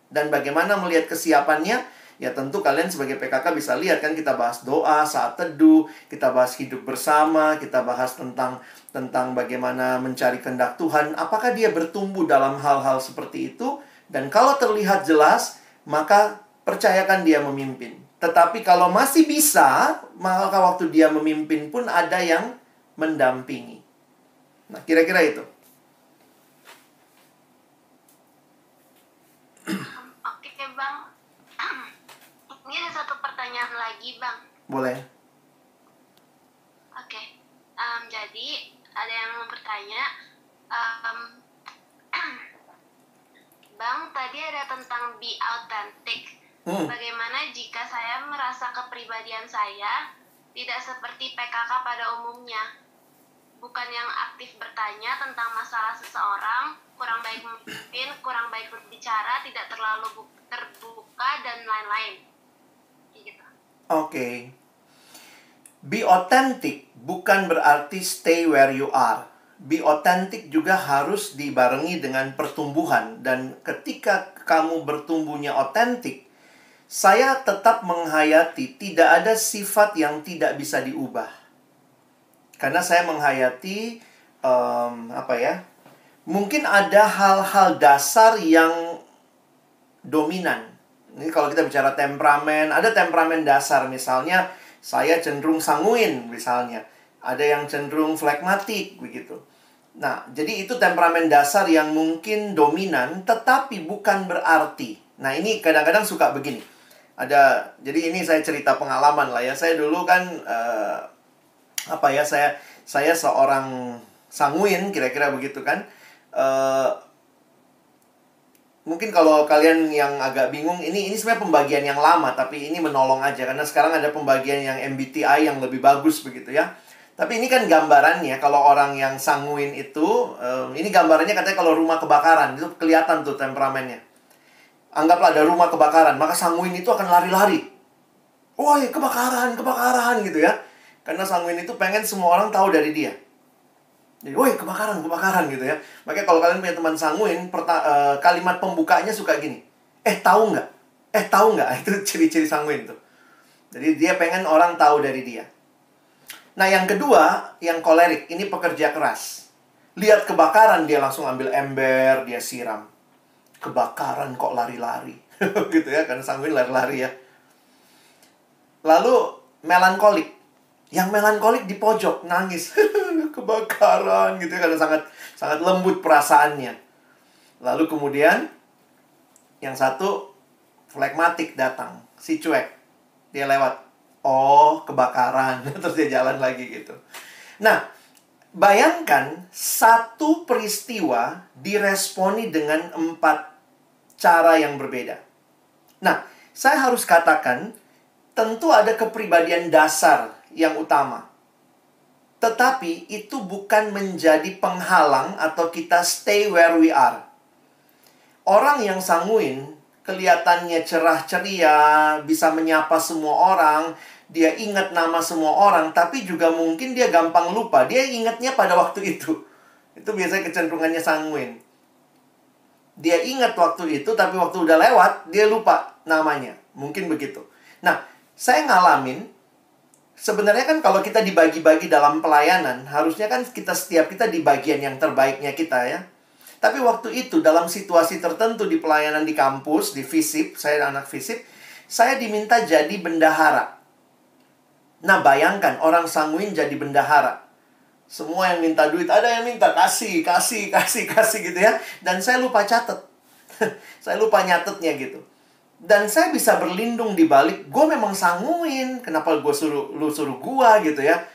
Dan bagaimana melihat kesiapannya, ya tentu kalian sebagai PKK bisa lihat kan, kita bahas doa, saat teduh, kita bahas hidup bersama, kita bahas tentang bagaimana mencari kehendak Tuhan. Apakah dia bertumbuh dalam hal-hal seperti itu? Dan kalau terlihat jelas, maka percayakan dia memimpin. Tetapi kalau masih bisa, maka waktu dia memimpin pun ada yang mendampingi. Nah, kira-kira itu. Oke, Bang. Ini ada satu pertanyaan lagi, Bang. Boleh. Oke. Jadi, ada yang mau bertanya. Bang, tadi ada tentang be authentic. Bagaimana jika saya merasa kepribadian saya tidak seperti PKK pada umumnya? Bukan yang aktif bertanya tentang masalah seseorang, kurang baik memimpin, kurang baik berbicara, tidak terlalu terbuka, dan lain-lain. Gitu. Oke. Be authentic bukan berarti stay where you are. Be authentic juga harus dibarengi dengan pertumbuhan. Dan ketika kamu bertumbuhnya authentic, saya tetap menghayati tidak ada sifat yang tidak bisa diubah. Karena saya menghayati, mungkin ada hal-hal dasar yang dominan. Ini kalau kita bicara temperamen, ada temperamen dasar. Misalnya, saya cenderung sanguin misalnya. Ada yang cenderung flegmatik begitu. Nah, jadi itu temperamen dasar yang mungkin dominan, tetapi bukan berarti. Nah, ini kadang-kadang suka begini. Jadi ini saya cerita pengalaman lah ya. Saya dulu kan saya seorang sanguin, kira-kira begitu kan. Mungkin kalau kalian yang agak bingung, ini sebenarnya pembagian yang lama, tapi ini menolong aja karena sekarang ada pembagian yang MBTI yang lebih bagus begitu ya. Tapi ini kan gambarannya, kalau orang yang sanguin itu, ini gambarannya katanya kalau rumah kebakaran, itu kelihatan tuh temperamennya. Anggaplah ada rumah kebakaran, maka sanguin itu akan lari-lari. Woi, kebakaran gitu ya. Karena sanguin itu pengen semua orang tahu dari dia. Jadi, woi, kebakaran gitu ya. Makanya kalau kalian punya teman sanguin, kalimat pembukanya suka gini. Tahu nggak? Itu ciri-ciri sanguin tuh. Jadi dia pengen orang tahu dari dia. Nah, yang kedua, yang kolerik, ini pekerja keras. Lihat kebakaran, dia langsung ambil ember, dia siram. Kebakaran kok lari-lari. Gitu ya, karena sanguin lari-lari ya. Lalu, melankolik. Yang melankolik di pojok, nangis. Kebakaran gitu ya, karena sangat lembut perasaannya. Lalu kemudian, yang satu, flegmatik datang. Si cuek. Dia lewat. Oh, kebakaran. Terus dia jalan lagi gitu. Nah, bayangkan satu peristiwa diresponi dengan 4 cara yang berbeda. Nah, saya harus katakan, tentu ada kepribadian dasar yang utama. Tetapi itu bukan menjadi penghalang atau kita stay where we are. Orang yang sanguin, kelihatannya cerah ceria, bisa menyapa semua orang, dia ingat nama semua orang, tapi juga mungkin dia gampang lupa. Dia ingatnya pada waktu itu. Itu biasanya kecenderungannya sanguin. Dia ingat waktu itu, tapi waktu udah lewat, dia lupa namanya. Mungkin begitu. Nah, saya ngalamin, sebenarnya kan kalau kita dibagi-bagi dalam pelayanan, harusnya kan setiap kita di bagian yang terbaiknya kita ya. Tapi waktu itu dalam situasi tertentu di pelayanan di kampus, di FISIP, saya anak FISIP, saya diminta jadi bendahara. Nah, bayangkan orang sanguin jadi bendahara. Semua yang minta duit, ada yang minta kasih gitu ya. Dan saya lupa catat. Saya lupa nyatetnya gitu. Dan saya bisa berlindung di balik, gue memang sanguin, kenapa lu suruh gue gitu ya.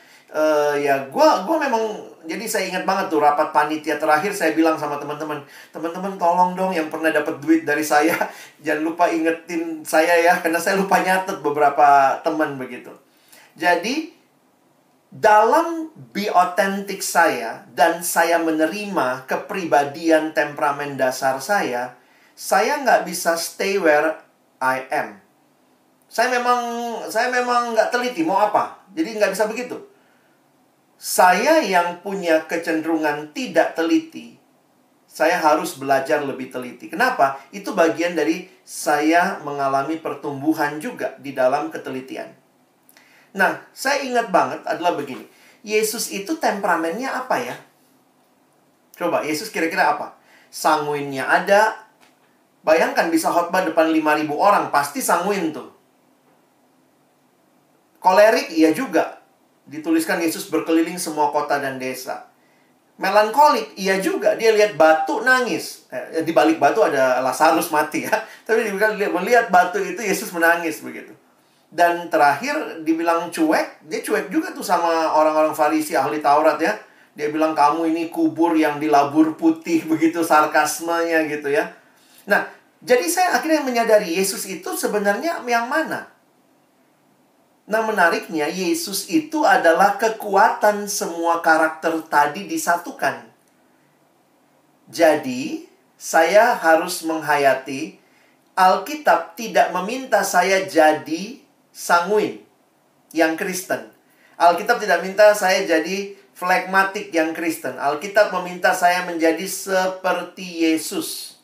Gue memang, jadi saya ingat banget tuh rapat panitia terakhir, saya bilang sama teman-teman, tolong dong yang pernah dapat duit dari saya, jangan lupa ingetin saya ya, karena saya lupa nyatet beberapa teman begitu. Jadi, dalam be authentic saya, dan saya menerima kepribadian temperamen dasar saya nggak bisa stay where I am. Saya memang nggak teliti mau apa, jadi nggak bisa begitu. Saya yang punya kecenderungan tidak teliti, saya harus belajar lebih teliti. Kenapa? Itu bagian dari saya mengalami pertumbuhan juga di dalam ketelitian. Nah, saya ingat banget adalah begini. Yesus itu temperamennya apa ya? Coba, Yesus kira-kira apa? Sanguinnya ada. Bayangkan bisa khotbah depan 5.000 orang, pasti sanguin tuh. Kolerik, iya juga. Dituliskan Yesus berkeliling semua kota dan desa. Melankolik, iya juga. Dia lihat batu nangis. Di balik batu ada Lazarus mati ya. Tapi dia melihat batu itu Yesus menangis begitu. Dan terakhir dibilang cuek, dia cuek juga tuh sama orang-orang Farisi ahli Taurat ya. Dia bilang kamu ini kubur yang dilabur putih, begitu sarkasmenya gitu ya. Nah, jadi saya akhirnya menyadari Yesus itu sebenarnya yang mana? Nah, menariknya Yesus itu adalah kekuatan semua karakter tadi disatukan. Jadi, saya harus menghayati Alkitab tidak meminta saya jadi sanguin yang Kristen. Alkitab tidak minta saya jadi flegmatik yang Kristen. Alkitab meminta saya menjadi seperti Yesus.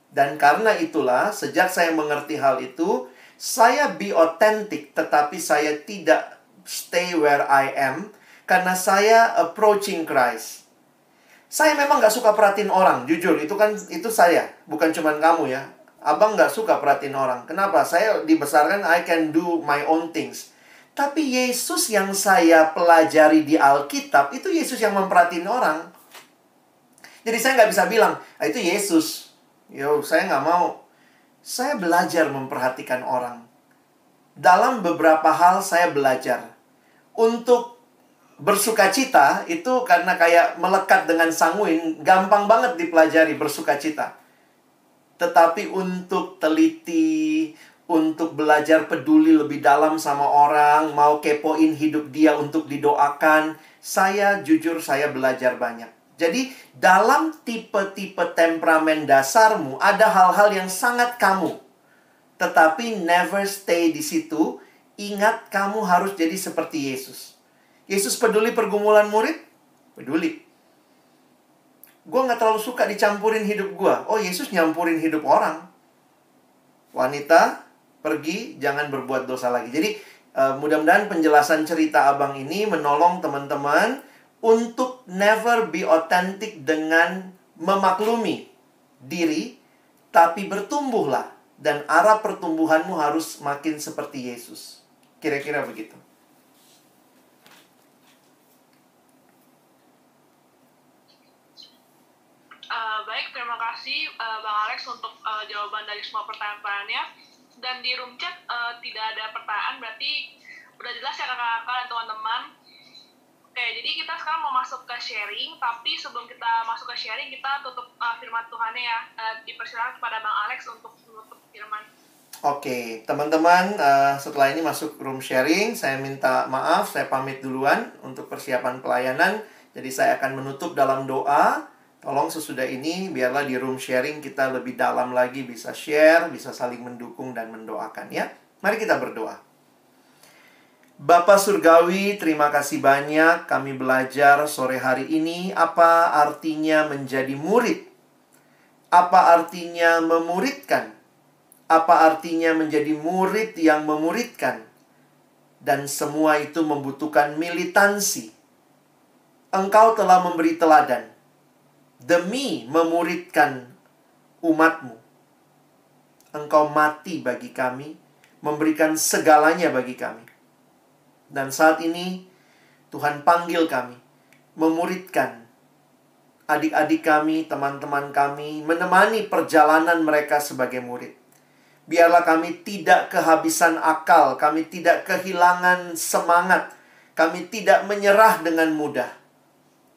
Dan karena itulah, sejak saya mengerti hal itu, saya be authentic, tetapi saya tidak stay where I am, karena saya approaching Christ. Saya memang gak suka perhatiin orang, jujur, itu saya, bukan cuman kamu ya. Abang gak suka perhatiin orang. Kenapa? Saya dibesarkan, I can do my own things. Tapi Yesus yang saya pelajari di Alkitab, itu Yesus yang memperhatiin orang. Jadi saya gak bisa bilang, itu Yesus. Saya gak mau. Saya belajar memperhatikan orang. dalam beberapa hal saya belajar. Untuk bersukacita itu karena kayak melekat dengan sanguin, gampang banget dipelajari bersukacita. Tetapi untuk teliti, untuk belajar peduli lebih dalam sama orang, mau kepoin hidup dia untuk didoakan, saya belajar banyak. Jadi dalam tipe-tipe temperamen dasarmu ada hal-hal yang sangat kamu. Tetapi never stay di situ. Ingat, kamu harus jadi seperti Yesus. Yesus peduli pergumulan murid? Peduli. Gue gak terlalu suka dicampurin hidup gue. Oh, Yesus nyampurin hidup orang. Wanita, pergi, jangan berbuat dosa lagi. Jadi, mudah-mudahan penjelasan cerita abang ini menolong teman-teman untuk never be authentic dengan memaklumi diri, tapi bertumbuhlah. Dan arah pertumbuhanmu harus makin seperti Yesus. Kira-kira begitu. Baik, terima kasih Bang Alex untuk jawaban dari semua pertanyaan-pertanyaannya. Dan di room chat tidak ada pertanyaan, berarti udah jelas ya kakak-kakak dan teman-teman. Oke, jadi kita sekarang mau masuk ke sharing, tapi sebelum kita masuk ke sharing, kita tutup firman Tuhannya ya. Dipersilakan kepada Bang Alex untuk menutup firman. Oke, teman-teman, setelah ini masuk room sharing, saya minta maaf, saya pamit duluan untuk persiapan pelayanan. Jadi saya akan menutup dalam doa. Tolong sesudah ini, biarlah di room sharing kita lebih dalam lagi, bisa share, bisa saling mendukung dan mendoakan ya. Mari kita berdoa. Bapa Surgawi, terima kasih banyak kami belajar sore hari ini apa artinya menjadi murid. Apa artinya memuridkan. Apa artinya menjadi murid yang memuridkan. Dan semua itu membutuhkan militansi. Engkau telah memberi teladan demi memuridkan umatmu. Engkau mati bagi kami, memberikan segalanya bagi kami. Dan saat ini Tuhan panggil kami memuridkan adik-adik kami, teman-teman kami, menemani perjalanan mereka sebagai murid. Biarlah kami tidak kehabisan akal, kami tidak kehilangan semangat, kami tidak menyerah dengan mudah.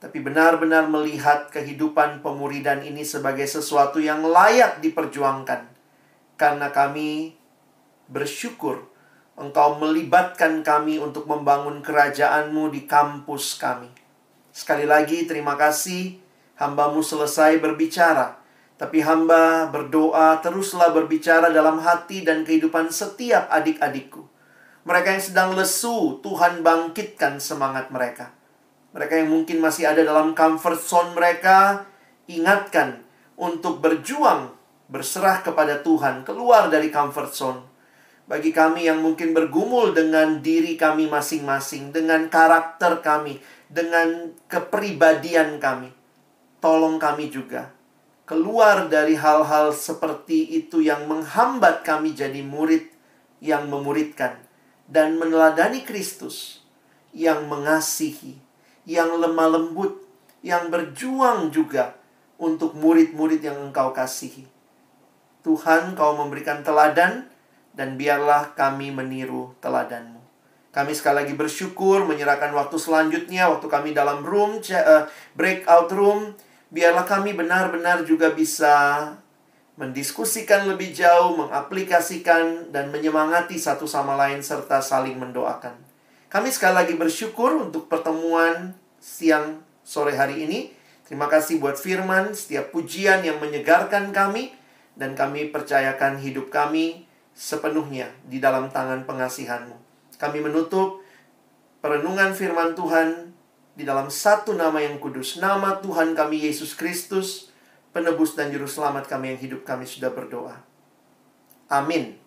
Tapi benar-benar melihat kehidupan pemuridan ini sebagai sesuatu yang layak diperjuangkan. Karena kami bersyukur Engkau melibatkan kami untuk membangun kerajaan-Mu di kampus kami. Sekali lagi terima kasih, hamba-Mu selesai berbicara. Tapi hamba berdoa teruslah berbicara dalam hati dan kehidupan setiap adik-adikku. Mereka yang sedang lesu, Tuhan bangkitkan semangat mereka. Mereka yang mungkin masih ada dalam comfort zone mereka, ingatkan untuk berjuang, berserah kepada Tuhan, keluar dari comfort zone. Bagi kami yang mungkin bergumul dengan diri kami masing-masing, dengan karakter kami, dengan kepribadian kami, tolong kami juga keluar dari hal-hal seperti itu yang menghambat kami jadi murid yang memuridkan dan meneladani Kristus yang mengasihi, yang lemah lembut, yang berjuang juga untuk murid-murid yang Engkau kasihi. Tuhan, Kau memberikan teladan, dan biarlah kami meniru teladan-Mu. Kami sekali lagi bersyukur menyerahkan waktu selanjutnya, waktu kami dalam room, breakout room. Biarlah kami benar-benar juga bisa mendiskusikan lebih jauh, mengaplikasikan, dan menyemangati satu sama lain, serta saling mendoakan. Kami sekali lagi bersyukur untuk pertemuan siang sore hari ini. Terima kasih buat firman, setiap pujian yang menyegarkan kami, dan kami percayakan hidup kami sepenuhnya di dalam tangan pengasihan-Mu. Kami menutup perenungan firman Tuhan di dalam satu nama yang kudus, nama Tuhan kami Yesus Kristus, penebus dan juru selamat kami yang hidup kami sudah berdoa. Amin.